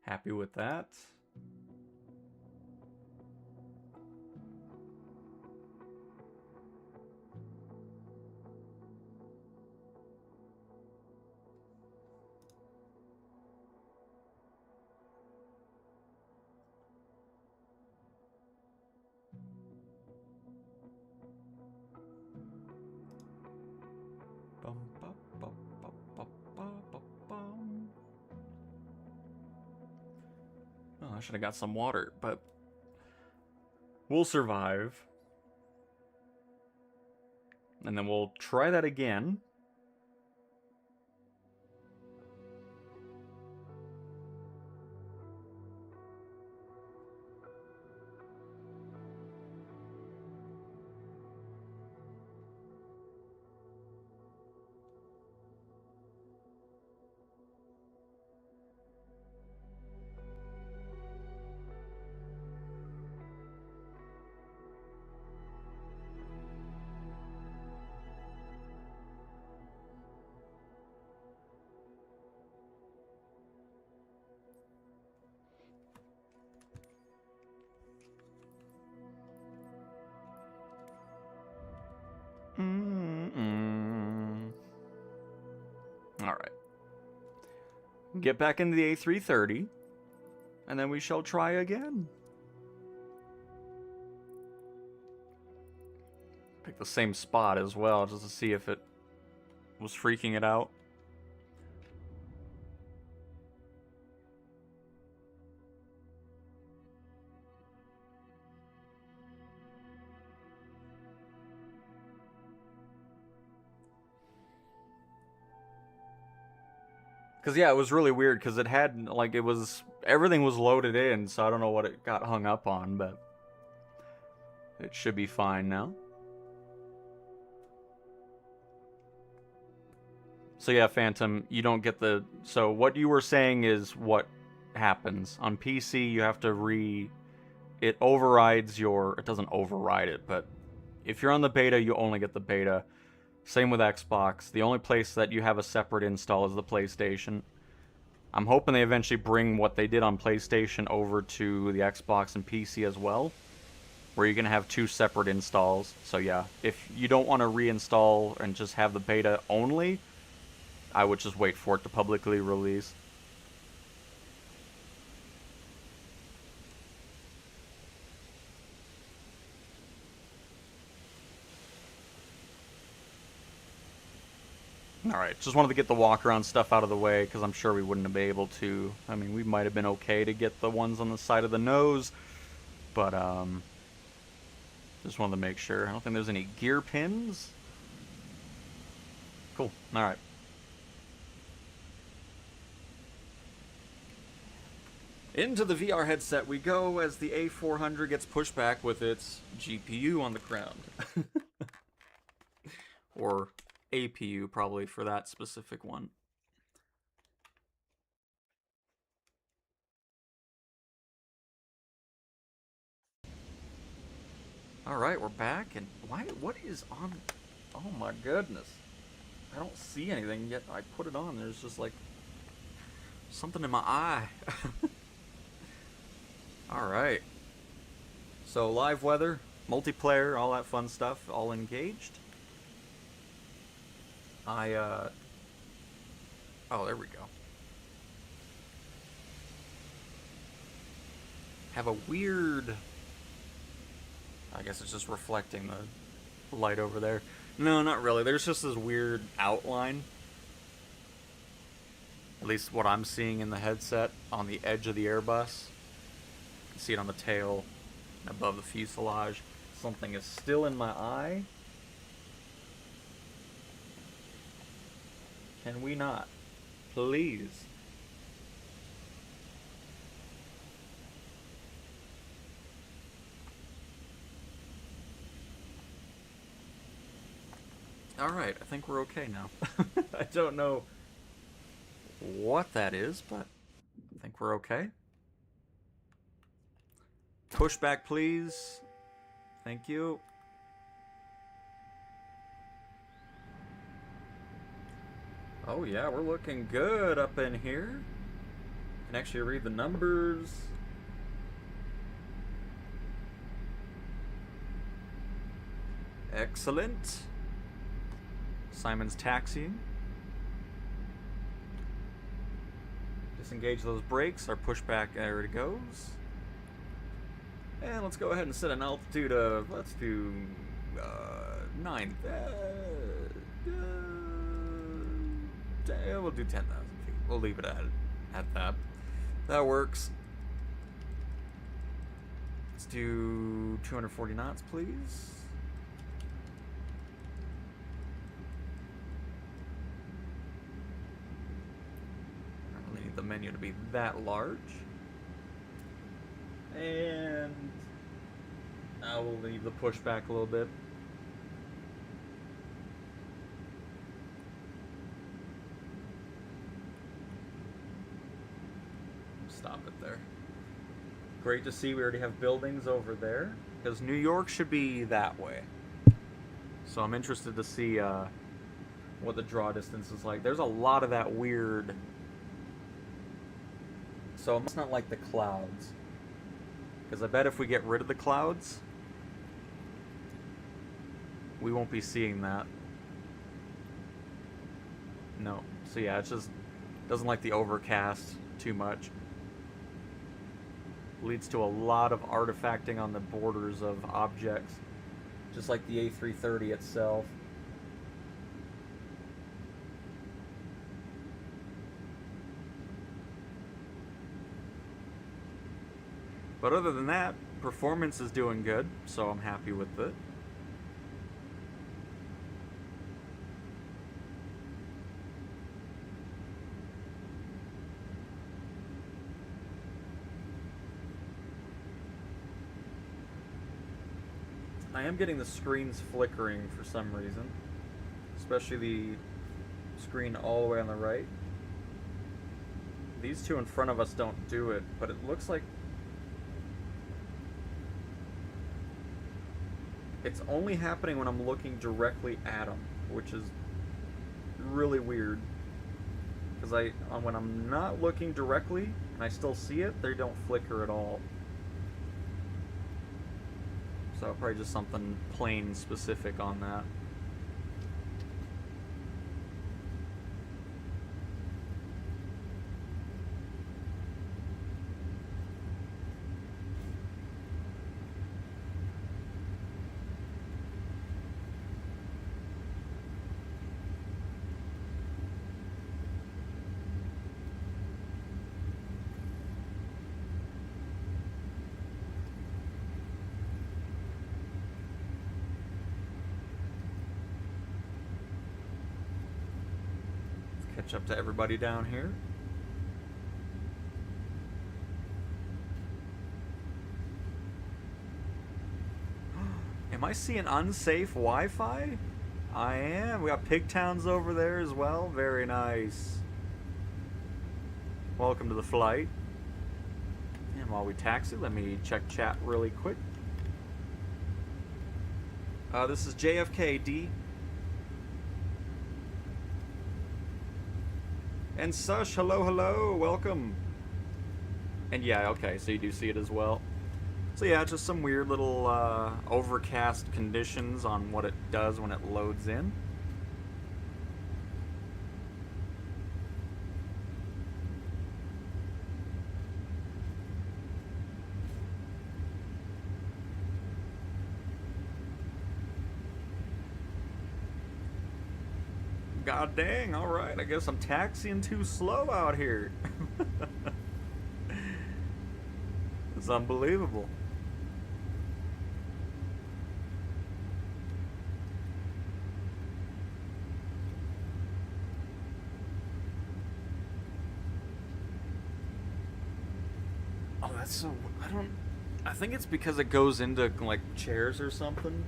Happy with that. Oh, I should have got some water, but we'll survive. And then we'll try that again. Alright. Get back into the A330, and then we shall try again. Pick the same spot as well, just to see if it was freaking it out. Because, yeah, it was really weird, because it had, like, everything was loaded in, so I don't know what it got hung up on, but it should be fine now. So, yeah, Phantom, you don't get so what you were saying is what happens. On PC, you have to it overrides it doesn't override it, but if you're on the beta, you only get the beta. Same with Xbox. The only place that you have a separate install is the PlayStation. I'm hoping they eventually bring what they did on PlayStation over to the Xbox and PC as well, where you can have 2 separate installs. So yeah, if you don't want to reinstall and just have the beta only, I would just wait for it to publicly release. Alright, just wanted to get the walk-around stuff out of the way, because I'm sure we wouldn't have been able to. I mean, we might have been okay to get the ones on the side of the nose, but, just wanted to make sure. I don't think there's any gear pins. Cool, alright. Into the VR headset we go as the A400 gets pushed back with its GPU on the ground. Or APU, probably, for that specific one. Alright, we're back, and what is on... Oh my goodness. I don't see anything, yet I put it on, there's just like... something in my eye. Alright. So, live weather, multiplayer, all that fun stuff, all engaged. Oh, there we go. Have a weird... I guess it's just reflecting the light over there. No, not really. There's just this weird outline. At least what I'm seeing in the headset on the edge of the Airbus. You can see it on the tail and above the fuselage. Something is still in my eye. Can we not? Please. Alright, I think we're okay now. I don't know what that is, but I think we're okay. Push back, please. Thank you. Oh yeah, we're looking good up in here. Can actually read the numbers. Excellent. Simon's taxiing. Disengage those brakes. Our pushback, there it goes. And let's go ahead and set an altitude of, let's do 9. We'll do 10,000 feet. We'll leave it at that. That works. Let's do 240 knots, please. I don't really need the menu to be that large. And I will leave the push back a little bit. Stop it there. Great to see we already have buildings over there, because New York should be that way. So I'm interested to see what the draw distance is like. There's a lot of that weird... So it's not like the clouds. Because I bet if we get rid of the clouds, we won't be seeing that. No. So yeah, it just doesn't like the overcast too much. Leads to a lot of artifacting on the borders of objects, just like the A330 itself. But other than that, performance is doing good, so I'm happy with it. I am getting the screens flickering for some reason, especially the screen all the way on the right. These two in front of us don't do it, but it looks like it's only happening when I'm looking directly at them, which is really weird. Because when I'm not looking directly and I still see it, they don't flicker at all. So probably just something plain specific on that. Catch up to everybody down here. Am I seeing unsafe Wi-Fi? I am. We got Pigtowns over there as well. Very nice. Welcome to the flight. And while we taxi, let me check chat really quick. This is JFK, And Sush, hello, welcome. And yeah, okay, so you do see it as well. So yeah, just some weird little overcast conditions on what it does when it loads in. God dang, alright, I guess I'm taxiing too slow out here. It's unbelievable. Oh, that's so... I think it's because it goes into, like, chairs or something.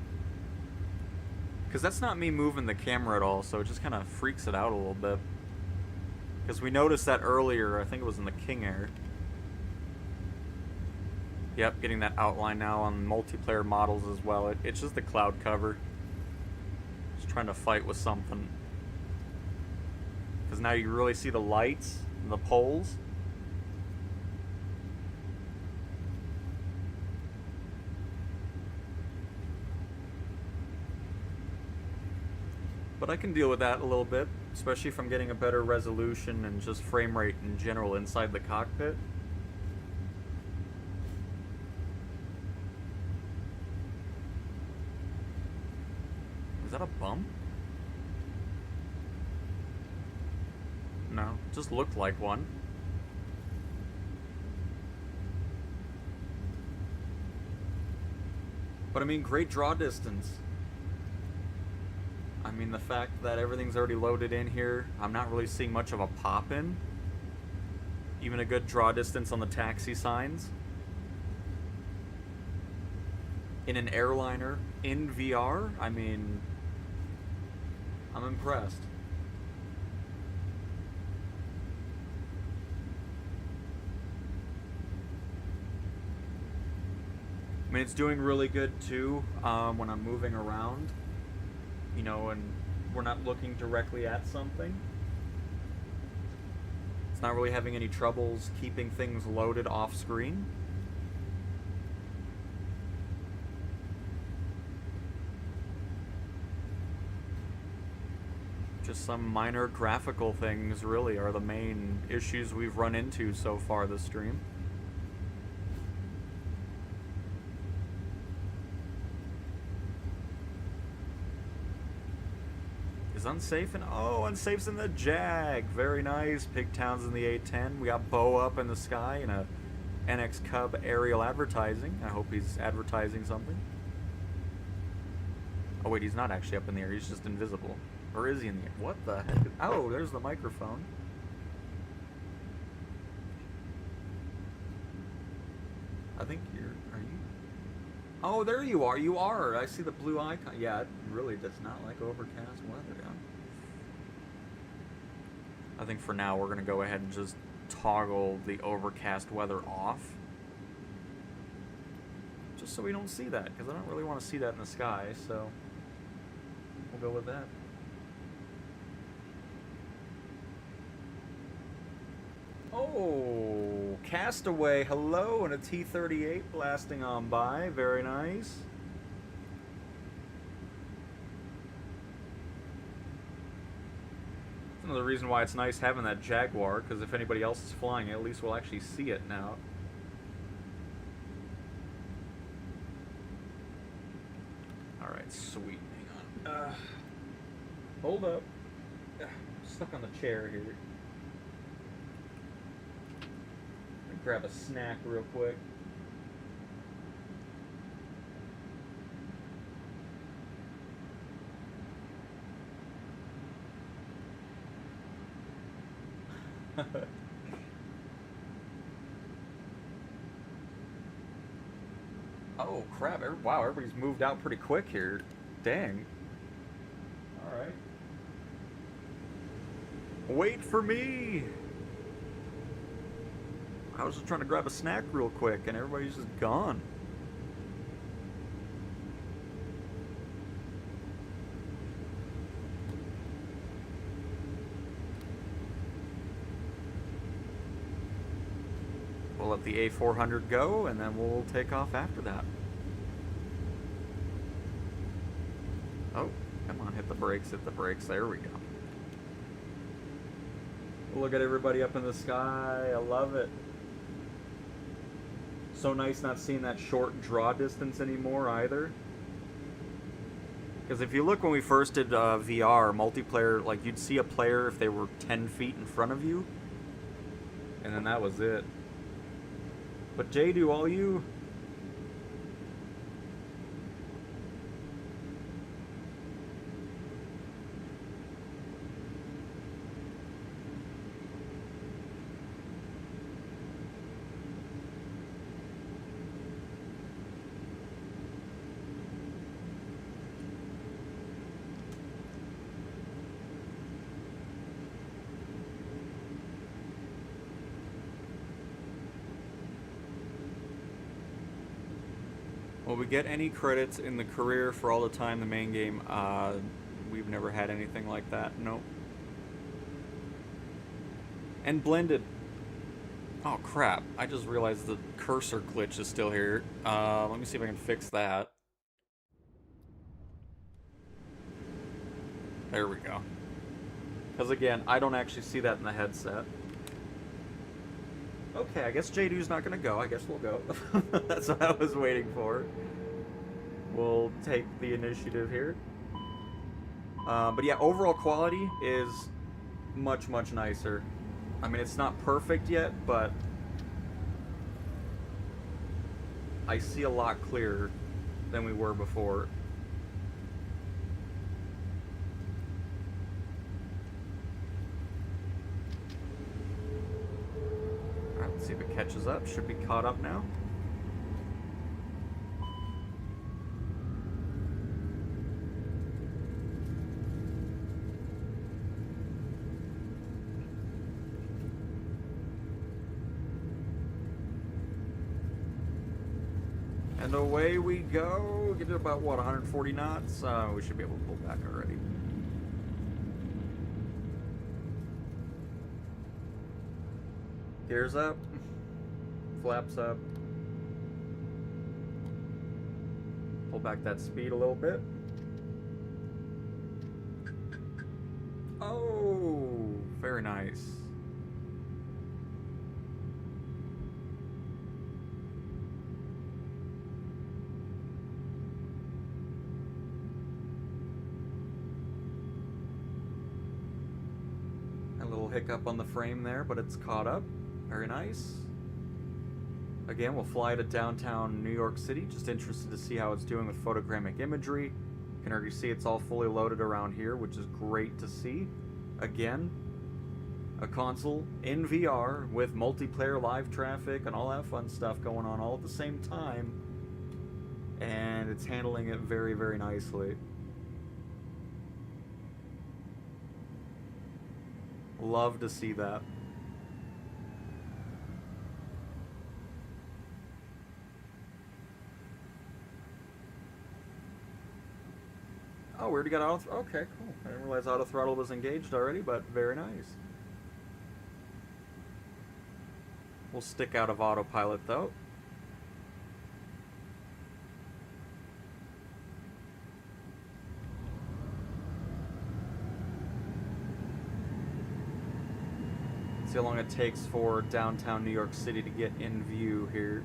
Because that's not me moving the camera at all, so it just kind of freaks it out a little bit. Because we noticed that earlier, I think it was in the King Air. Yep, getting that outline now on multiplayer models as well. It's just the cloud cover. Just trying to fight with something. Because now you really see the lights and the poles. But I can deal with that a little bit, especially if I'm getting a better resolution and just frame rate in general inside the cockpit. Is that a bump? No, it just looked like one. But I mean, great draw distance. I mean, the fact that everything's already loaded in here, I'm not really seeing much of a pop-in. Even a good draw distance on the taxi signs. In an airliner, in VR, I mean, I'm impressed. I mean, it's doing really good too when I'm moving around. You know, and we're not looking directly at something. It's not really having any troubles keeping things loaded off screen. Just some minor graphical things really are the main issues we've run into so far this stream. Is unsafe and unsafe's in the Jag. Very nice. Pigtown's in the A10. We got Bo up in the sky in a NX Cub aerial advertising. I hope he's advertising something. Oh wait, he's not actually up in the air. He's just invisible. Or is he in the air? What the heck? Oh, there's the microphone. I think are you? Oh, there you are. You are. I see the blue icon. Yeah, it really does not like overcast weather. Yeah. I think for now we're going to go ahead and just toggle the overcast weather off. Just so we don't see that, because I don't really want to see that in the sky, so we'll go with that. Oh, Castaway, hello, and a T-38 blasting on by. Very nice. That's another reason why it's nice having that Jaguar, because if anybody else is flying it, at least we'll actually see it now. Alright, sweet. Hang on. Hold up. I'm stuck on the chair here. Grab a snack real quick. Oh crap! Wow, everybody's moved out pretty quick here. Dang. All right. Wait for me. I was just trying to grab a snack real quick, and everybody's just gone. We'll let the A400 go, and then we'll take off after that. Oh, come on, hit the brakes, hit the brakes. There we go. Look at everybody up in the sky. I love it. So nice not seeing that short draw distance anymore either. Because if you look when we first did VR, multiplayer, like you'd see a player if they were 10 feet in front of you. And then that was it. But Jay, do all you... Will we get any credits in the career for all the time the main game? We've never had anything like that. Nope. And blended. Oh crap! I just realized the cursor glitch is still here. Let me see if I can fix that. There we go. Because again, I don't actually see that in the headset. Okay, I guess J2's not gonna go. I guess we'll go. That's what I was waiting for. We'll take the initiative here. But yeah, overall quality is much, much nicer. I mean, it's not perfect yet, but I see a lot clearer than we were before. Alright, let's see if it catches up. Should be caught up now. And away we go. Get to about, what, 140 knots? We should be able to pull back already. Gears up. Flaps up. Pull back that speed a little bit. Oh, very nice. Hiccup on the frame there, but it's caught up. Very nice. Again, we'll fly to downtown New York City. Just interested to see how it's doing with photogrammic imagery. You can already see it's all fully loaded around here, which is great to see. Again, a console in VR with multiplayer live traffic and all that fun stuff going on all at the same time. And it's handling it very, very nicely. Love to see that. Oh, we already got auto. Okay, cool. I didn't realize auto throttle was engaged already, but very nice. We'll stick out of autopilot though. See how long it takes for downtown New York City to get in view here.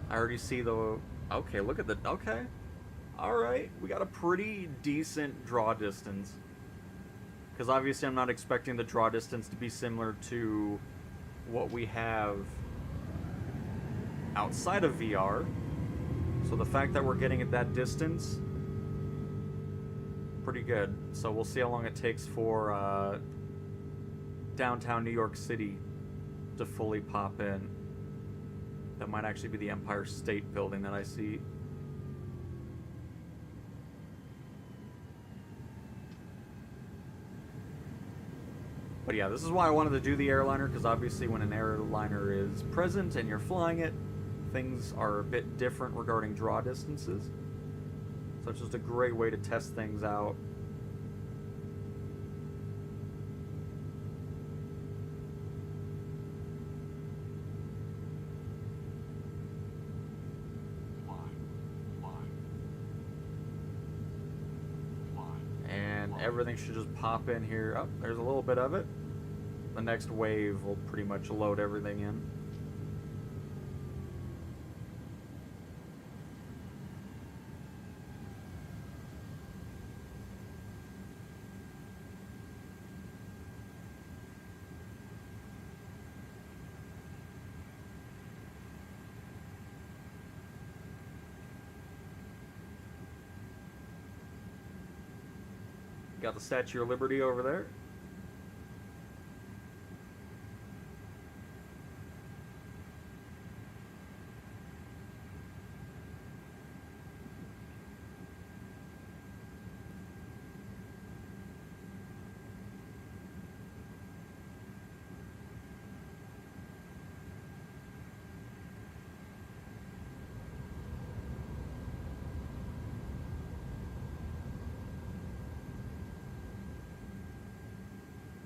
I already see the... Okay, look at the... Okay. Alright, we got a pretty decent draw distance. Because obviously I'm not expecting the draw distance to be similar to what we have outside of VR. So the fact that we're getting at that distance pretty good. So we'll see how long it takes for downtown New York City to fully pop in. That might actually be the Empire State Building that I see. But yeah, this is why I wanted to do the airliner, because obviously when an airliner is present and you're flying it, things are a bit different regarding draw distances. So it's just a great way to test things out. And everything should just pop in here. Oh, there's a little bit of it. The next wave will pretty much load everything in. Got the Statue of Liberty over there.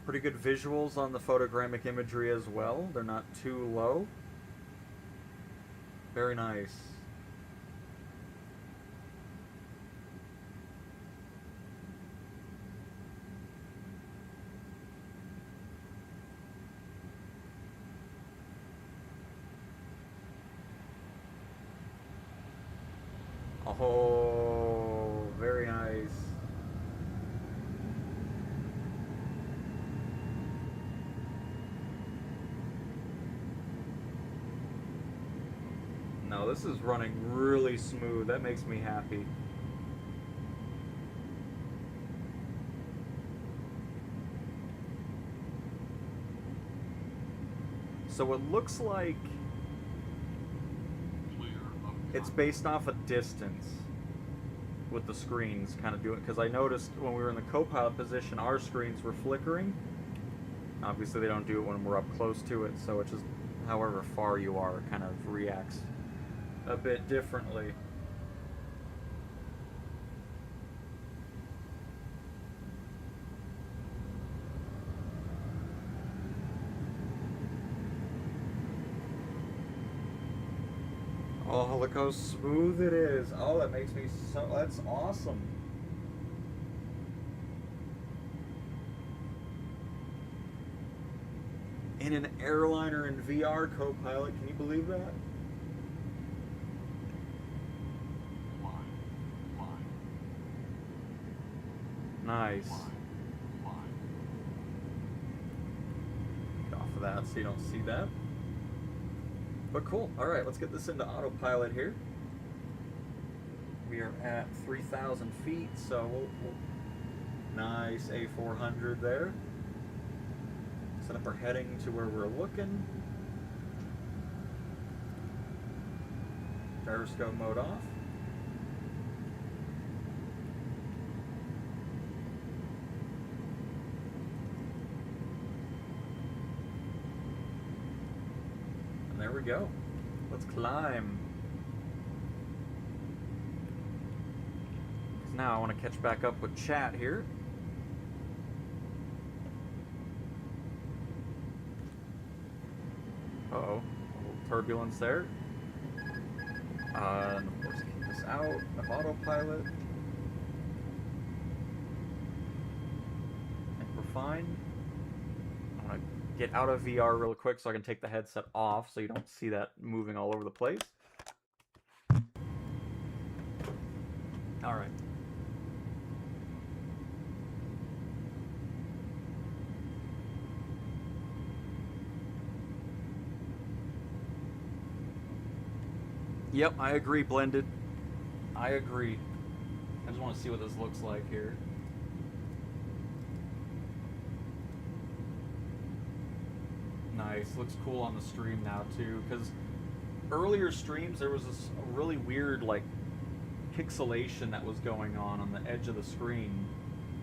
Pretty good visuals on the photogrammic imagery as well. They're not too low. Very nice. Oh, very nice. No, this is running really smooth. That makes me happy. So it looks like it's based off a distance with the screens kind of doing, because I noticed when we were in the co-pilot position, our screens were flickering. Obviously they don't do it when we're up close to it, so it just, however far you are, kind of reacts a bit differently. Oh, look how smooth it is. Oh, that makes me so... That's awesome. In an airliner in VR co-pilot, can you believe that? Nice. Get off of that so you don't see that. But cool. Alright, let's get this into autopilot here. We are at 3,000 feet, so nice A400 there. Set up our heading to where we're looking. Gyroscope mode off. And there we go. Let's climb. Because now I want to catch back up with chat here. Uh-oh. A little turbulence there. And of course, keep this out of autopilot. I think we're fine. I want to get out of VR real quick so I can take the headset off so you don't see that moving all over the place. Alright. Yep, I agree, Blended. I agree. I just want to see what this looks like here. Nice. Looks cool on the stream now too, because earlier streams there was this really weird like pixelation that was going on the edge of the screen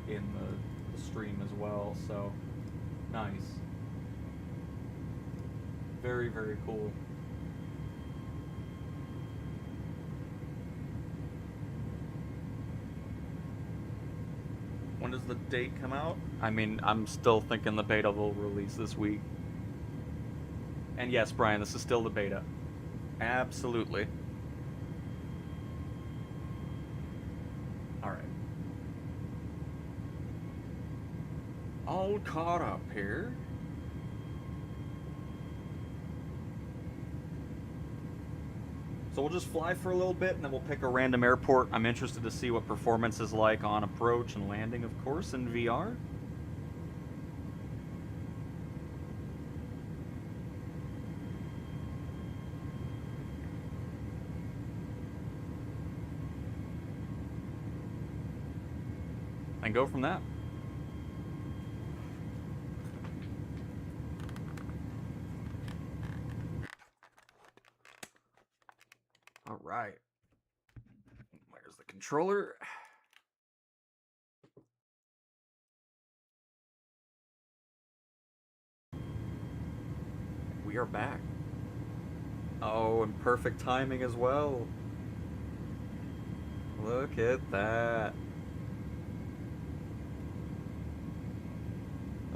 in the stream as well. So nice. Very, very cool. When does the date come out? I mean, I'm still thinking the beta will release this week. And yes, Brian, this is still the beta. Absolutely. Alright. All caught up here. So we'll just fly for a little bit, and then we'll pick a random airport. I'm interested to see what performance is like on approach and landing, of course, in VR. And go from that. All right. Where's the controller? We are back. Oh, and perfect timing as well. Look at that.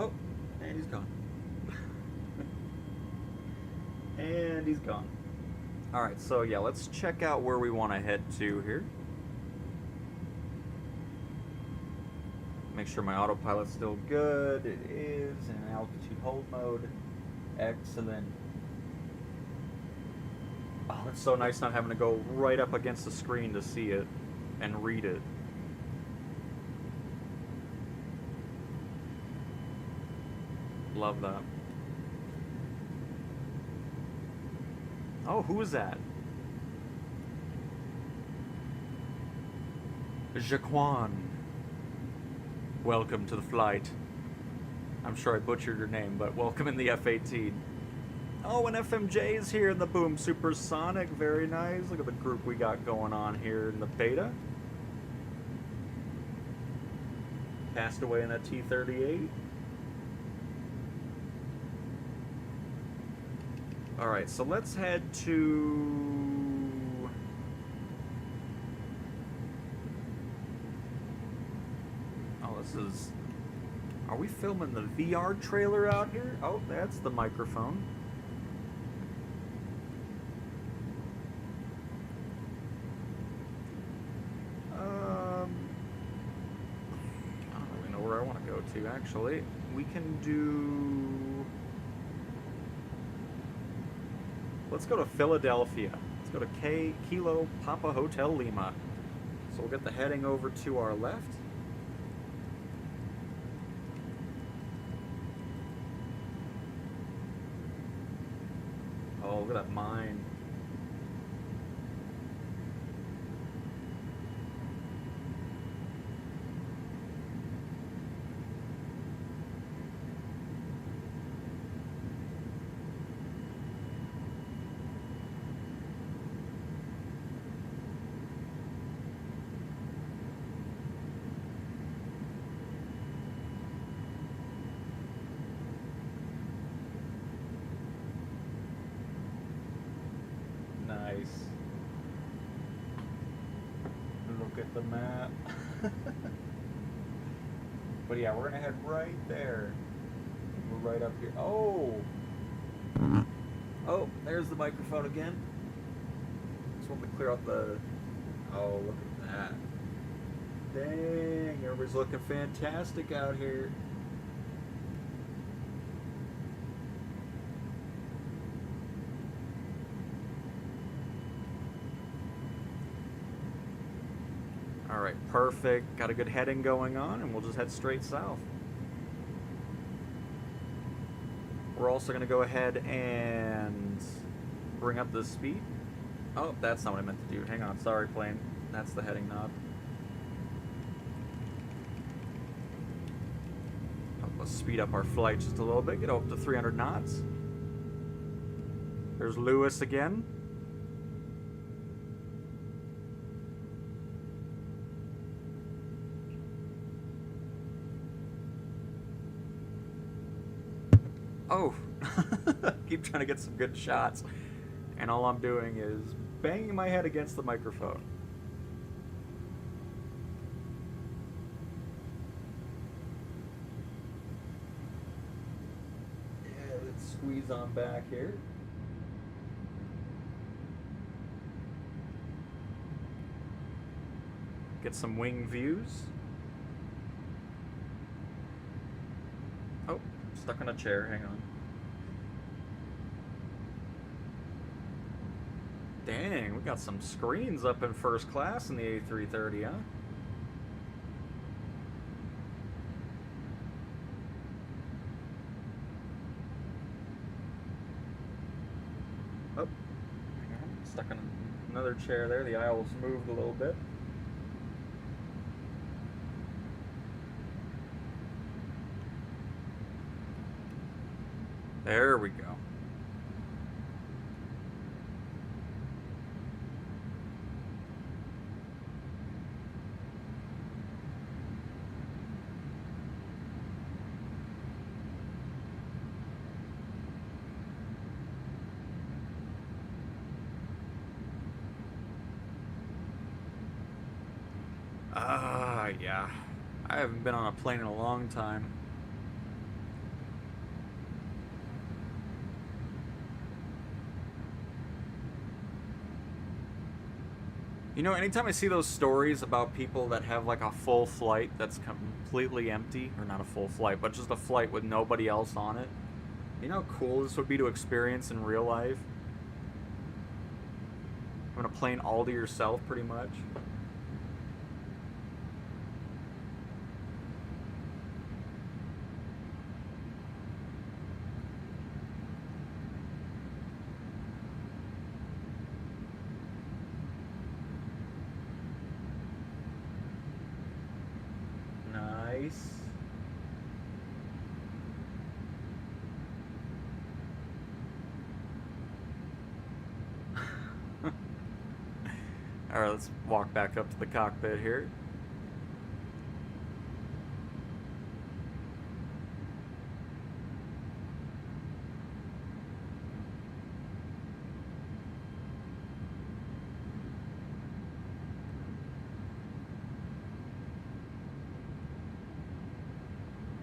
Oh, and he's gone. And he's gone. Alright, so yeah, let's check out where we want to head to here. Make sure my autopilot's still good. It is in altitude hold mode. Excellent. Oh, it's so nice not having to go right up against the screen to see it and read it. Love that. Oh, who is that? Jaquan. Welcome to the flight. I'm sure I butchered your name, but welcome in the F-18. Oh, and FMJ is here in the Boom Supersonic. Very nice. Look at the group we got going on here in the beta. Passed away in that T-38. Alright, so let's head to... Oh, this is... Are we filming the VR trailer out here? Oh, that's the microphone. I don't really know where I want to go to, actually. We can do... Let's go to Philadelphia. Let's go to Kilo Papa Hotel Lima. So we'll get the heading over to our left. Oh, look at that mine. Nice. Look at the map. But yeah, we're gonna head right there. We're right up here. Oh! Oh, there's the microphone again. Just want to clear out the... Oh, look at that. Dang, everybody's looking fantastic out here. Alright, perfect. Got a good heading going on, and we'll just head straight south. We're also going to go ahead and bring up the speed. Oh, that's not what I meant to do. Hang on, sorry, plane. That's the heading knob. Oh, let's speed up our flight just a little bit. Get up to 300 knots. There's Lewis again. Oh, keep trying to get some good shots, and all I'm doing is banging my head against the microphone. Yeah, let's squeeze on back here. Get some wing views. Oh, stuck on a chair, hang on. Dang, we got some screens up in first class in the A330, huh? Oh, hang on, stuck on another chair there. The aisle's moved a little bit. There we go. Yeah. I haven't been on a plane in a long time. You know, anytime I see those stories about people that have like a full flight that's completely empty, or not a full flight, but just a flight with nobody else on it, you know how cool this would be to experience in real life? Having a plane all to yourself, pretty much. Nice. Alright, let's walk back up to the cockpit here.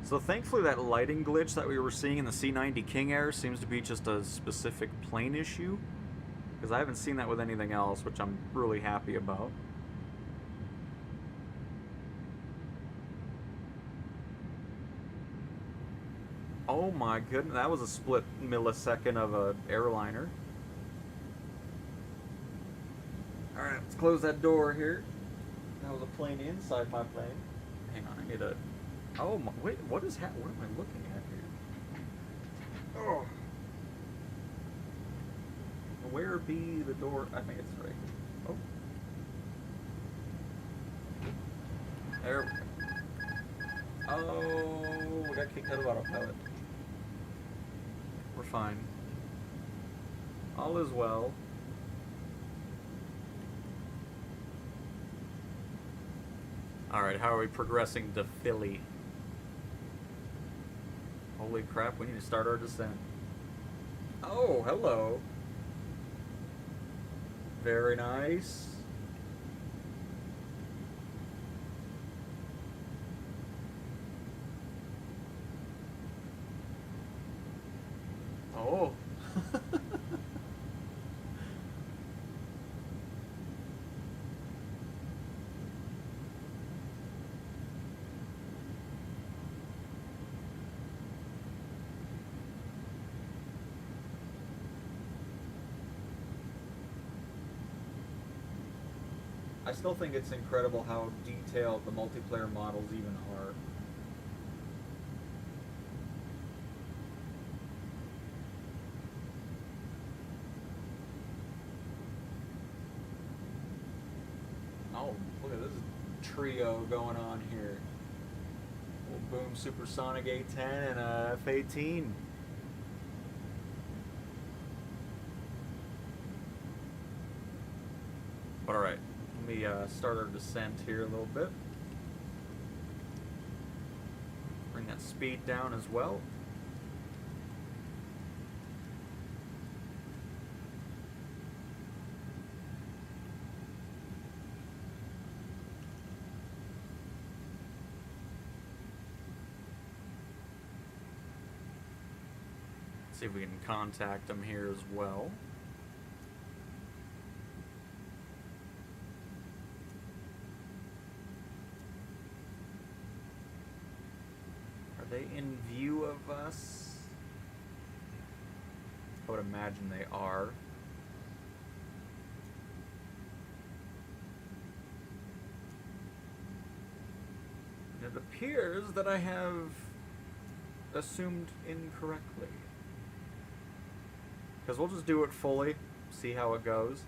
So thankfully that lighting glitch that we were seeing in the C-90 King Air seems to be just a specific plane issue, because I haven't seen that with anything else, which I'm really happy about. Oh my goodness, that was a split millisecond of a airliner. Alright, let's close that door here. That was a plane inside my plane. Hang on, I need a... Oh my, wait, what is what am I looking at here? Oh. Where be the door? I think it's right. Oh. There we go. Oh, we got kicked out of autopilot. We're fine. All is well. Alright, how are we progressing to Philly? Holy crap, we need to start our descent. Oh, hello. Very nice. Oh. I still think it's incredible how detailed the multiplayer models even are. Oh, look at this trio going on here. Old Boom Supersonic A10 and a F-18. But alright, let me start our descent here a little bit. Bring that speed down as well. See if we can contact them here as well. Are they in view of us? I would imagine they are. And it appears that I have assumed incorrectly. Because we'll just do it fully, see how it goes.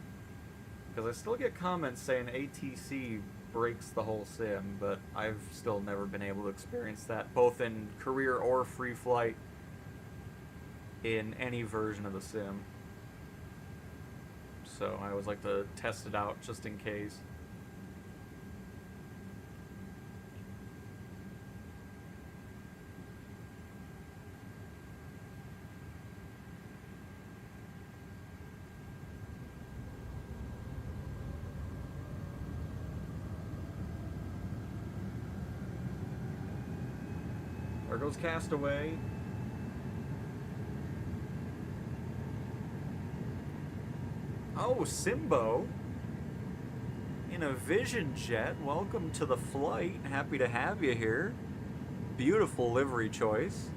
Because I still get comments saying ATC breaks the whole sim, but I've still never been able to experience that, both in career or free flight, in any version of the sim. So I always like to test it out just in case. There goes Castaway. Oh, Simbo. In a Vision Jet. Welcome to the flight. Happy to have you here. Beautiful livery choice.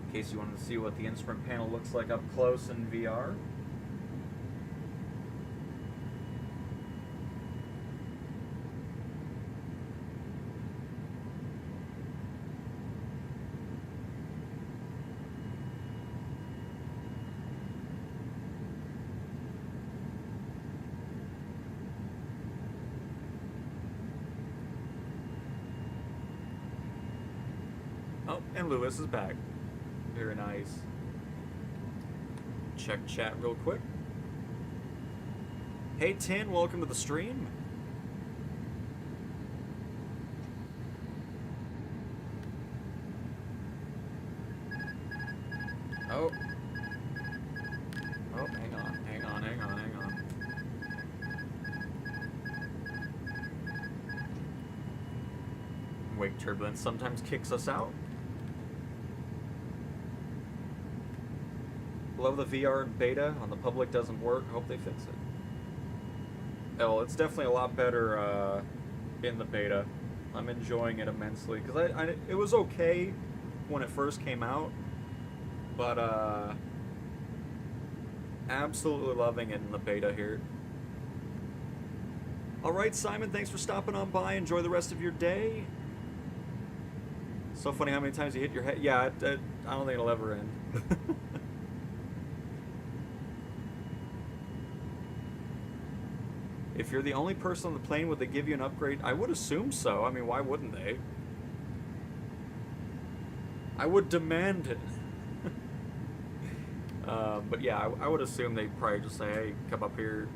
In case you wanted to see what the instrument panel looks like up close in VR. Oh, and Lewis is back. Very nice. Check chat real quick. Hey Tin, welcome to the stream. Oh. Oh, hang on. Wake turbulence sometimes kicks us out. Love the VR in beta. On the public doesn't work. Hope they fix it. Oh, it's definitely a lot better in the beta. I'm enjoying it immensely because it was okay when it first came out, but absolutely loving it in the beta here. All right, Simon, thanks for stopping on by. Enjoy the rest of your day. So funny how many times you hit your head. Yeah, I don't think it'll ever end. If you're the only person on the plane, would they give you an upgrade? I would assume so. I mean, why wouldn't they? I would demand it. But yeah, I would assume they'd probably just say, hey, come up here.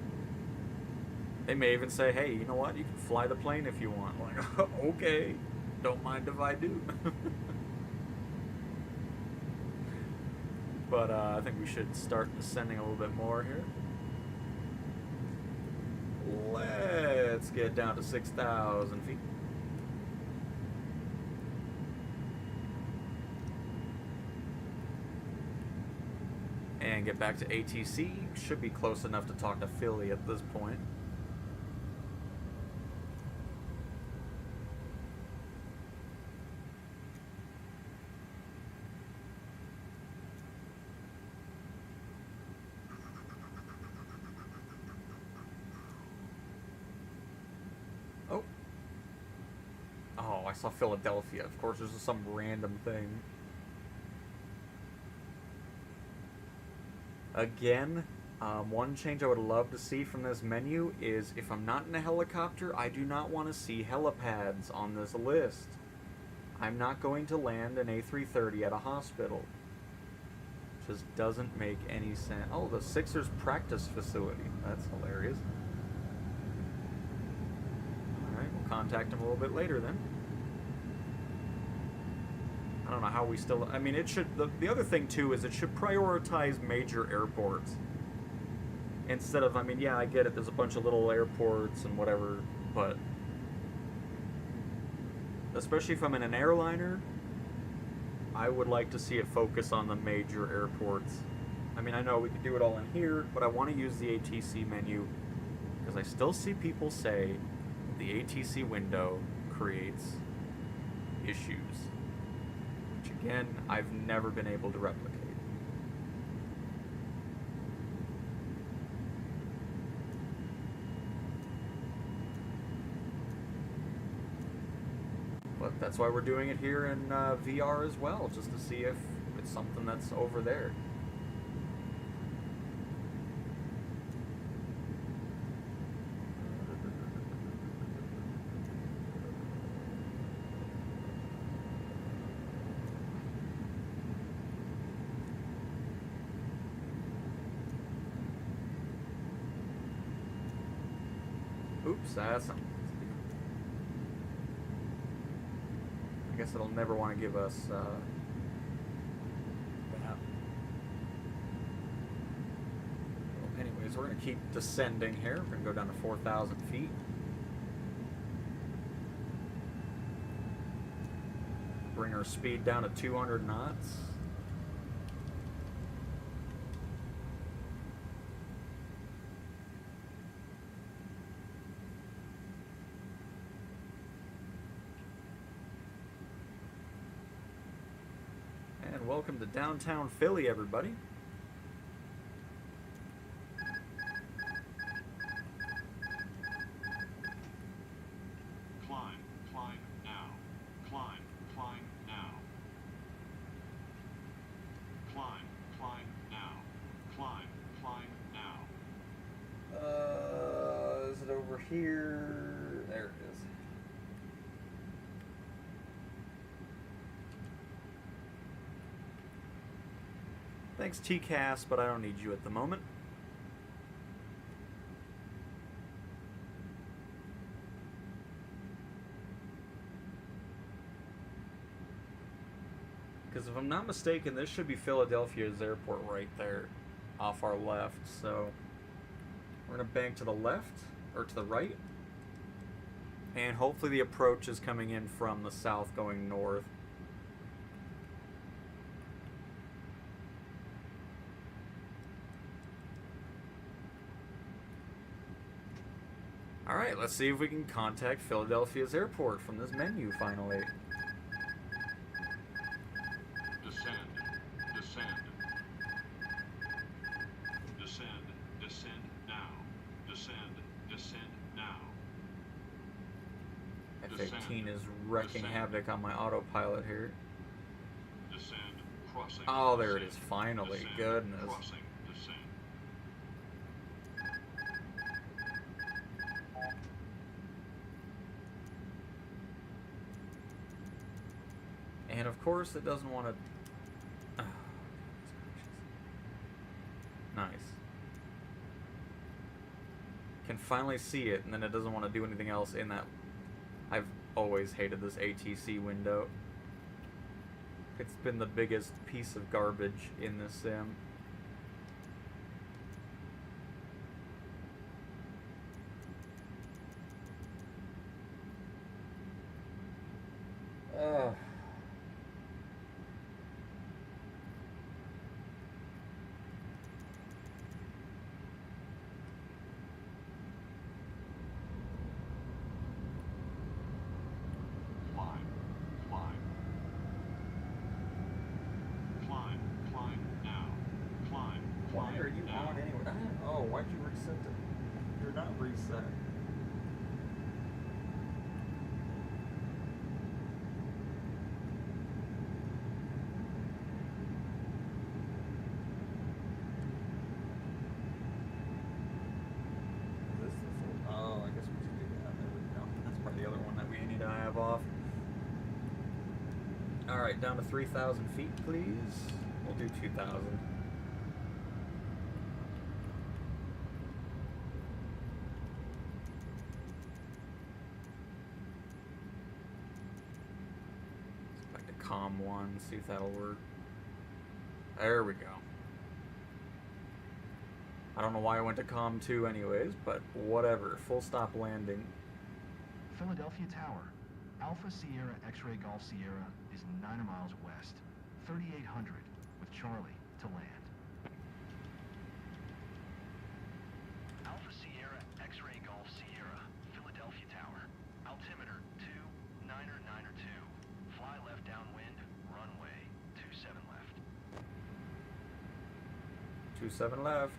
They may even say, hey, you know what? You can fly the plane if you want. Like, okay. Don't mind if I do. But I think we should start descending a little bit more here. Let's get down to 6,000 feet. And get back to ATC. Should be close enough to talk to Philly at this point. I saw Philadelphia. Of course, there's just some random thing. Again, one change I would love to see from this menu is if I'm not in a helicopter, I do not want to see helipads on this list. I'm not going to land an A330 at a hospital. Just doesn't make any sense. Oh, the Sixers practice facility. That's hilarious. Alright, we'll contact him a little bit later then. I don't know how we still... I mean, it should... The other thing, too, is it should prioritize major airports. Instead of... I mean, yeah, I get it. There's a bunch of little airports and whatever, but... Especially if I'm in an airliner, I would like to see it focus on the major airports. I mean, I know we could do it all in here, but I want to use the ATC menu because I still see people say the ATC window creates issues. Which, again, I've never been able to replicate. But that's why we're doing it here in VR as well, just to see if it's something that's over there. Oops, that's something. I guess it'll never want to give us that. Well, anyways, we're going to keep descending here. We're going to go down to 4,000 feet. Bring our speed down to 200 knots. Welcome to downtown Philly, everybody. Climb now. Climb now. Climb now. Climb now. Is it over here? There it is. Thanks, TCAS, but I don't need you at the moment. Because if I'm not mistaken, this should be Philadelphia's airport right there, off our left. So we're going to bank to the left, or to the right. And hopefully the approach is coming in from the south going north. Alright, let's see if we can contact Philadelphia's airport from this menu finally. Descend now. Descend now. F-18 is wrecking havoc on my autopilot here. Descend, crossing. Oh, there it is, finally. Descend, Goodness. Crossing, descend. And of course, it doesn't want to... Oh, nice. Can finally see it, and then it doesn't want to do anything else in that. I've always hated this ATC window. It's been the biggest piece of garbage in this sim. Ugh. Climb now. Climb Why are you now. on anyway? Oh, why'd you reset it? You're not reset. Oh, I guess we should do that. There we go. That's probably the other one that we need to have off. Alright, down to 3,000 feet, please. We'll do 2,000. COM 1, see if that'll work. There we go. I don't know why I went to COM 2 anyways, but whatever. Full stop landing. Philadelphia Tower. Alpha Sierra X-Ray Golf Sierra is 9 miles west, 3,800 with Charlie to land. Alpha Sierra X-Ray Golf Sierra, Philadelphia Tower. Altimeter 2,992. Fly left downwind, runway 27 left. 27 left.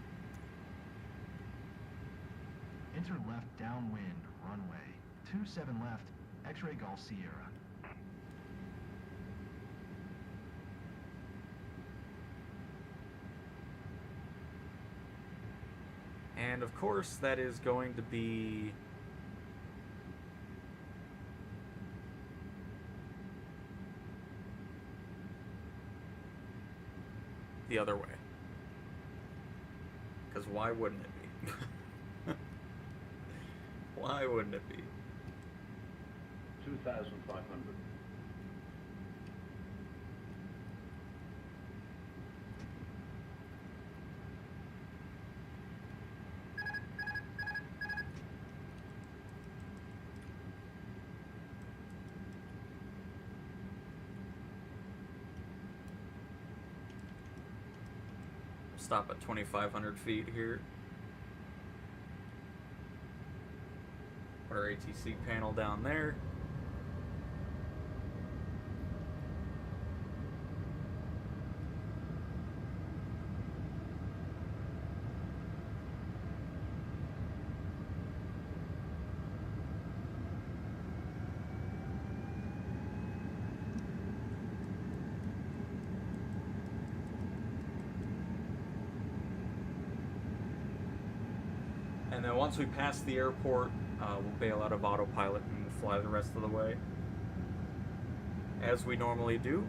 Enter left downwind, runway 27 left, X-Ray Golf Sierra. And of course, that is going to be the other way. Because why wouldn't it be? Why wouldn't it be? 2,500. Stop at 2,500 feet here. Put our ATC panel down there. And then once we pass the airport, we'll bail out of autopilot and fly the rest of the way, as we normally do.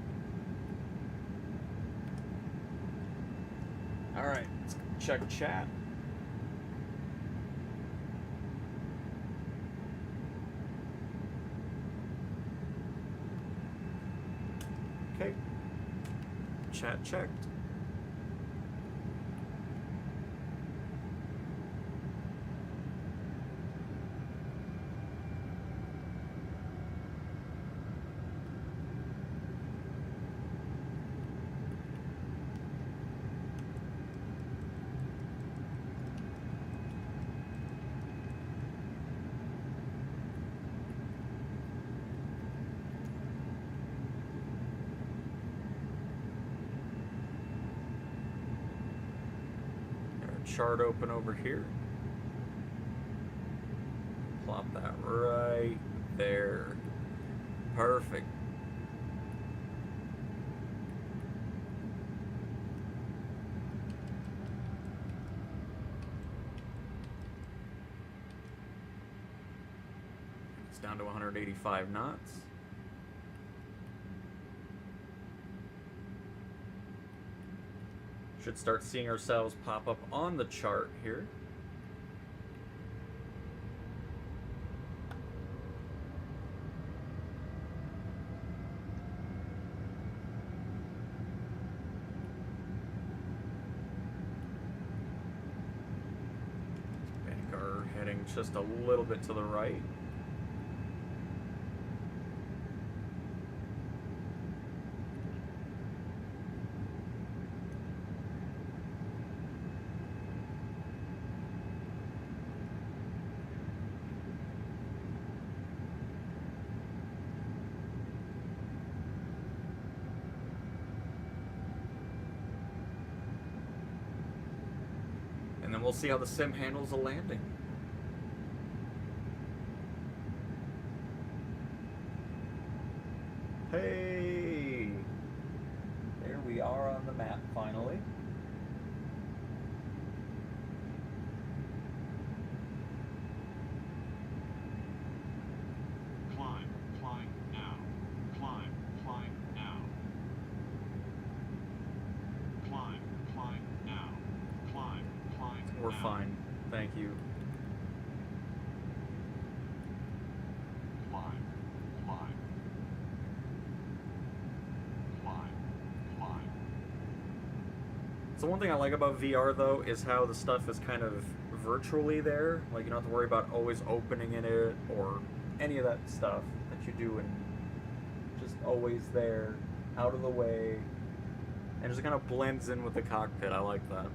Alright, let's check chat. Okay. Chat checked. Chart open over here. Plop that right there. Perfect. It's down to 185 knots. Should start seeing ourselves pop up on the chart here. Vanguard heading just a little bit to the right. And then we'll see how the sim handles a landing. Hey! There we are on the map finally. Climb, climb now. Climb, climb now. Climb, climb now. Climb, climb We're now. fine. Thank you. Climb, climb. the one thing I like about VR though is how the stuff is kind of virtually there. Like you don't have to worry about always opening in it or any of that stuff that you do, and just always there, out of the way, and just kind of blends in with the cockpit. I like that.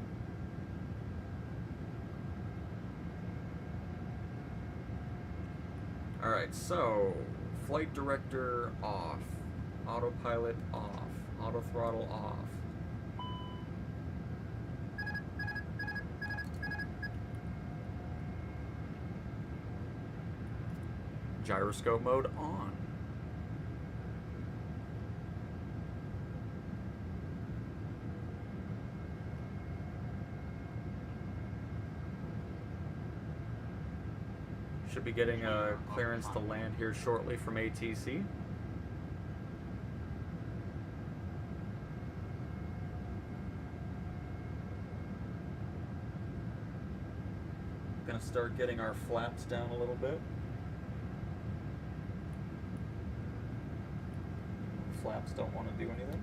Alright, so flight director off, autopilot off, auto throttle off. Gyroscope mode on. Should be getting a clearance to land here shortly from ATC. Gonna start getting our flaps down a little bit. Flaps don't want to do anything.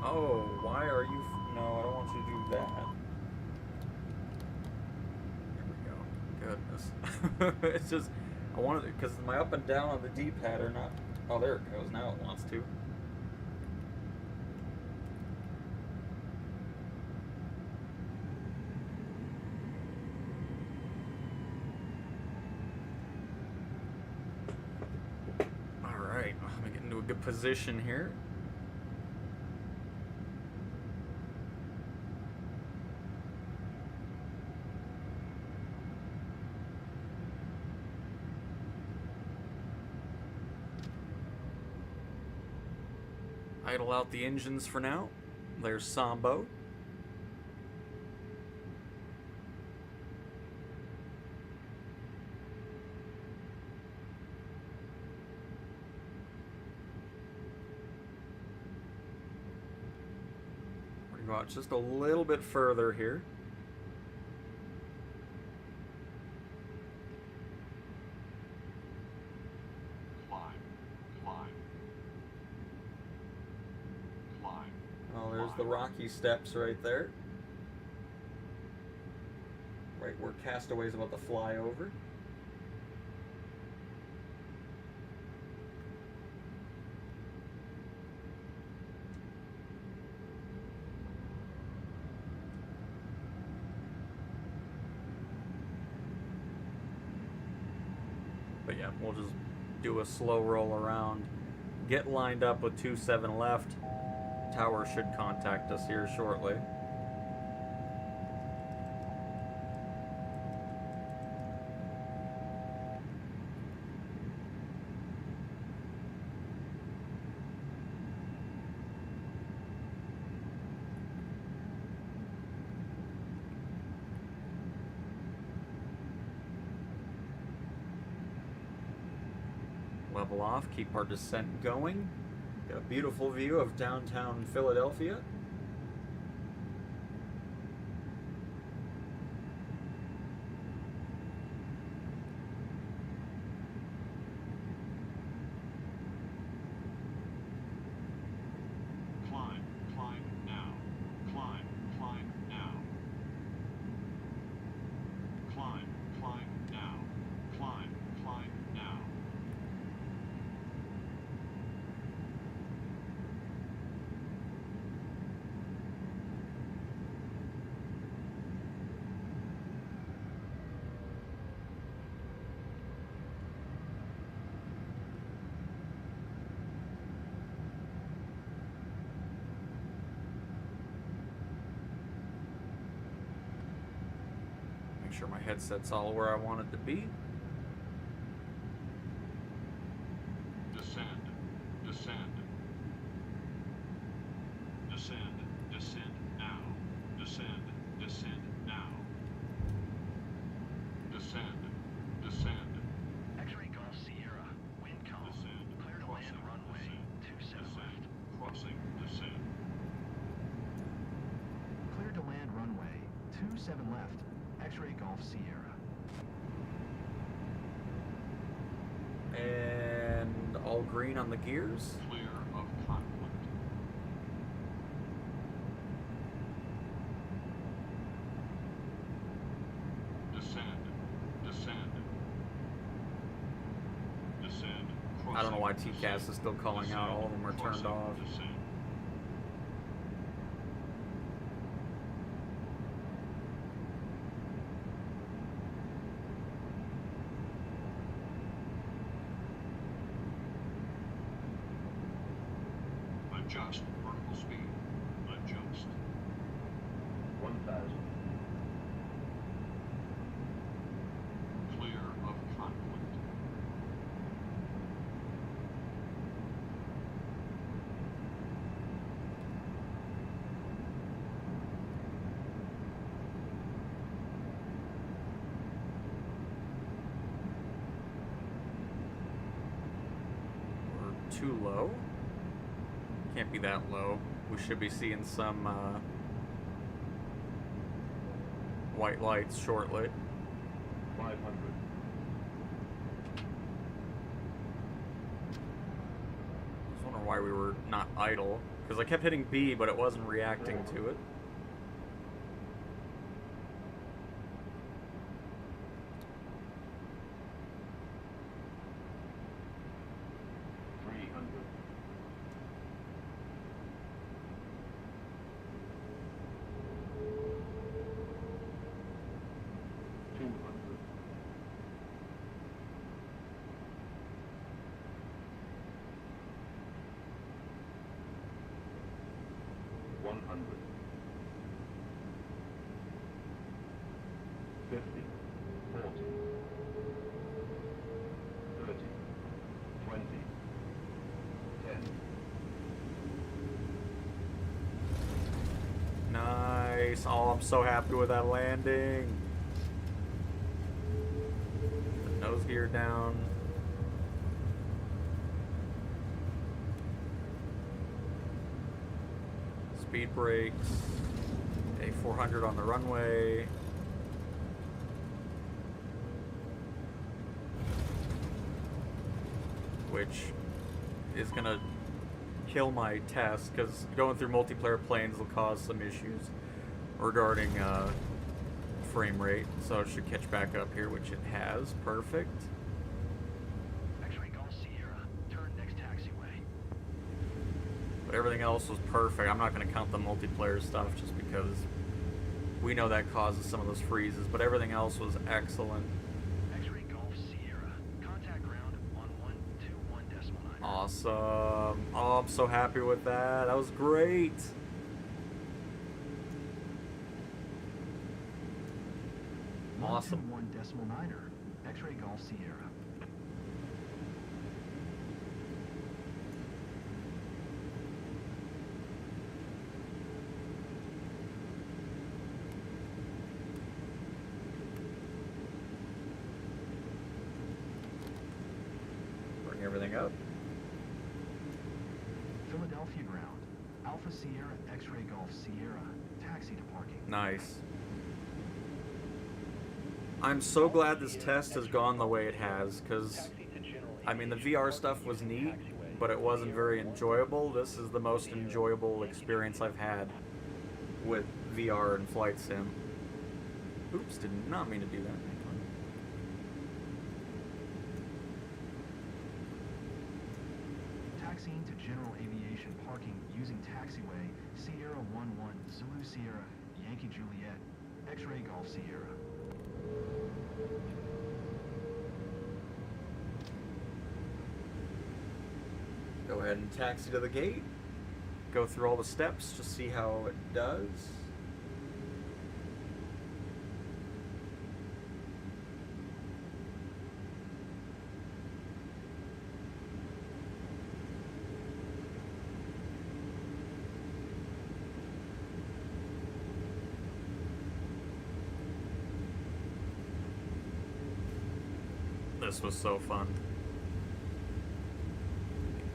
Oh, why are you... No, I don't want you to do that. Goodness. It's just, I wanted it because my up and down on the D-pad are not. Oh, there it goes. Now it wants to. All right, let me get into a good position here. Idle out the engines for now. There's Sambo. We're gonna go out just a little bit further here. The rocky steps right there. Right where Castaway's about to fly over. But yeah, we'll just do a slow roll around. Get lined up with 27 left. Tower should contact us here shortly. Level off, keep our descent going. Got a beautiful view of downtown Philadelphia. Climb, climb now. Climb, climb now. Climb, climb now. Climb, climb now. Make sure my headset's all where I want it to be. Descend, descend. Descend, descend now. Descend, descend now. Descend, descend. X-ray Golf Sierra, wind calm, Descend. clear to land Crossing, runway, descend. 27 Descend. left. Crossing, descend. Clear to land runway, 27 left. X-ray Golf Sierra. And all green on the gears. Clear of conflict. I don't know why TCAS is still calling out. All of them are turned off. Adjust vertical speed. Adjust. 1,000. Clear of conflict. We're too low. Can't be that low. We should be seeing some white lights shortly. 500. I was wondering why we were not idle, because I kept hitting B, but it wasn't reacting to it. Nice. Oh, I'm so happy with that landing. The nose gear down. Speed brakes. A 400 on the runway. Which is gonna kill my test, because going through multiplayer planes will cause some issues regarding frame rate, so it should catch back up here, which it has. Perfect. X-ray Golf Sierra, turn next taxiway. But everything else was perfect. I'm not going to count the multiplayer stuff just because we know that causes some of those freezes, but everything else was excellent. X-ray Golf Sierra, contact ground on 121.9. Awesome. Oh, I'm so happy with that. That was great. Awesome. 121.9er, X-ray Golf Sierra. Bring everything up. Philadelphia ground, Alpha Sierra, X-ray Golf Sierra, taxi to parking. Nice. I'm so glad this test has gone the way it has, because, I mean, the VR stuff was neat, but it wasn't very enjoyable. This is the most enjoyable experience I've had with VR and flight sim. Oops, did not mean to do that. Taxiing to general aviation parking using taxiway Sierra 11 Zulu Sierra Yankee Juliet, X-ray Golf Sierra. Go ahead and taxi to the gate. Go through all the steps to see how it does. This was so fun.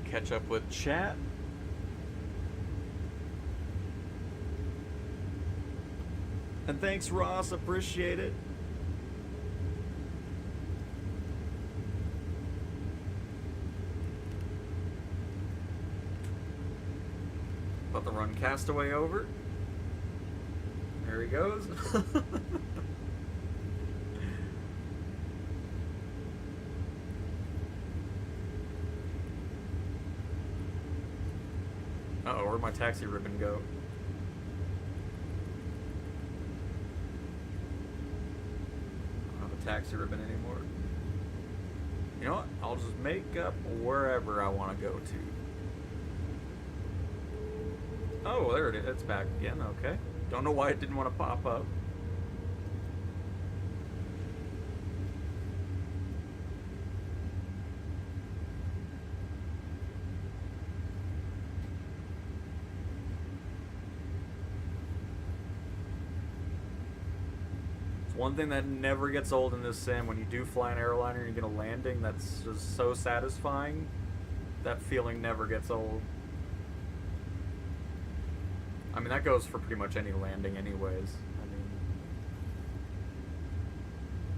Catch up with chat. And thanks, Ross. Appreciate it. Let the run castaway over. There he goes. Uh-oh, where'd my taxi ribbon go? I don't have a taxi ribbon anymore. You know what? I'll just make up wherever I want to go to. Oh, there it is. It's back again. Okay. Don't know why it didn't want to pop up. One thing that never gets old in this sim, when you do fly an airliner and you get a landing that's just so satisfying, that feeling never gets old. I mean, that goes for pretty much any landing anyways. I mean,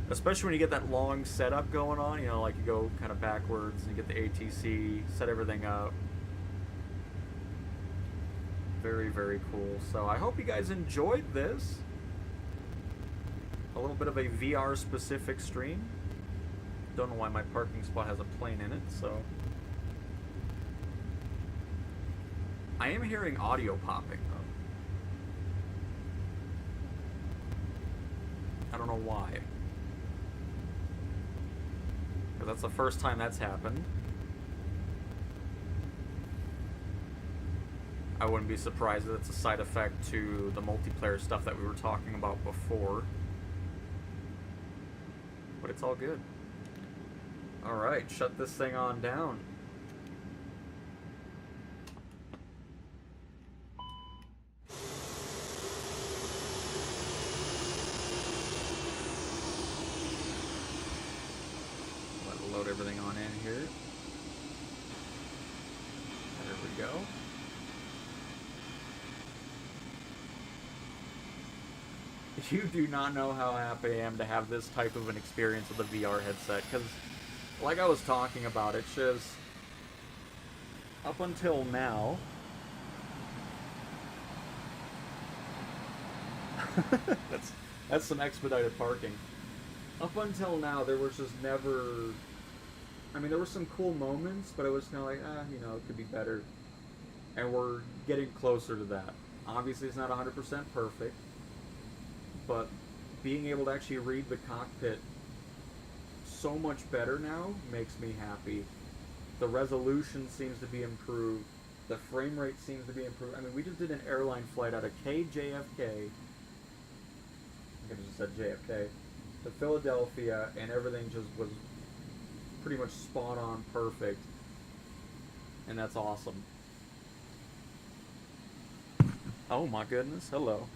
especially when you get that long setup going on, you know, like you go kind of backwards and you get the ATC, set everything up. Very, very cool. So I hope you guys enjoyed this. A little bit of a VR specific stream. Don't know why my parking spot has a plane in it, so. I am hearing audio popping though. I don't know why. Because that's the first time that's happened. I wouldn't be surprised if it's a side effect to the multiplayer stuff that we were talking about before. But it's all good. Alright, shut this thing on down. Let it load everything on in here. There we go. You do not know how happy I am to have this type of an experience with a VR headset, because, like I was talking about, it's just, up until now, that's some expedited parking. Up until now, there was just never, I mean, there were some cool moments, but it was kind of like, you know, it could be better, and we're getting closer to that. Obviously, it's not 100% perfect, but being able to actually read the cockpit so much better now makes me happy. The resolution seems to be improved. The frame rate seems to be improved. I mean, we just did an airline flight out of KJFK. I think I just said JFK. To Philadelphia, and everything just was pretty much spot on perfect. And that's awesome. Oh my goodness, hello.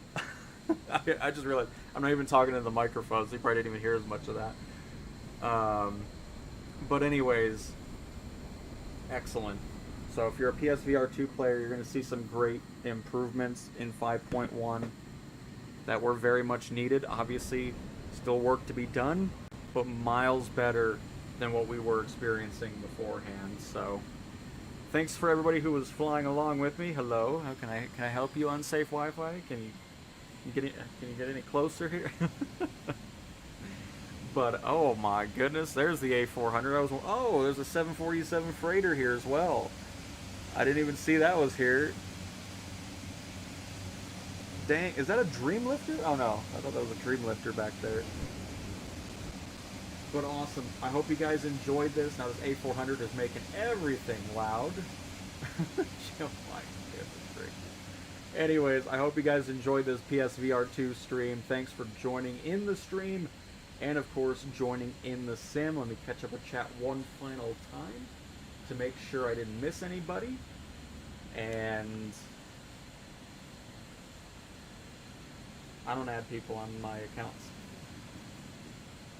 I just realized I'm not even talking to the microphone, so you probably didn't even hear as much of that. But anyways, excellent. So if you're a PSVR2 player, you're going to see some great improvements in 5.1 that were very much needed. Obviously, still work to be done, but miles better than what we were experiencing beforehand. So thanks for everybody who was flying along with me. Hello, how can I help you on safe Wi-Fi? Can you get any closer here? But oh my goodness, there's the A400. Oh, there's a 747 freighter here as well. I didn't even see that was here. Dang, is that a Dreamlifter? Oh no, I thought that was a Dreamlifter back there. But awesome. I hope you guys enjoyed this. Now this A400 is making everything loud. Oh my goodness. Anyways, I hope you guys enjoyed this PSVR2 stream. Thanks for joining in the stream, and of course joining in the sim. Let me catch up a chat one final time to make sure I didn't miss anybody. And I don't add people on my accounts.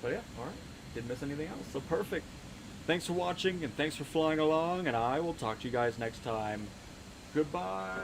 But yeah, alright. Didn't miss anything else. So perfect. Thanks for watching, and thanks for flying along, and I will talk to you guys next time. Goodbye.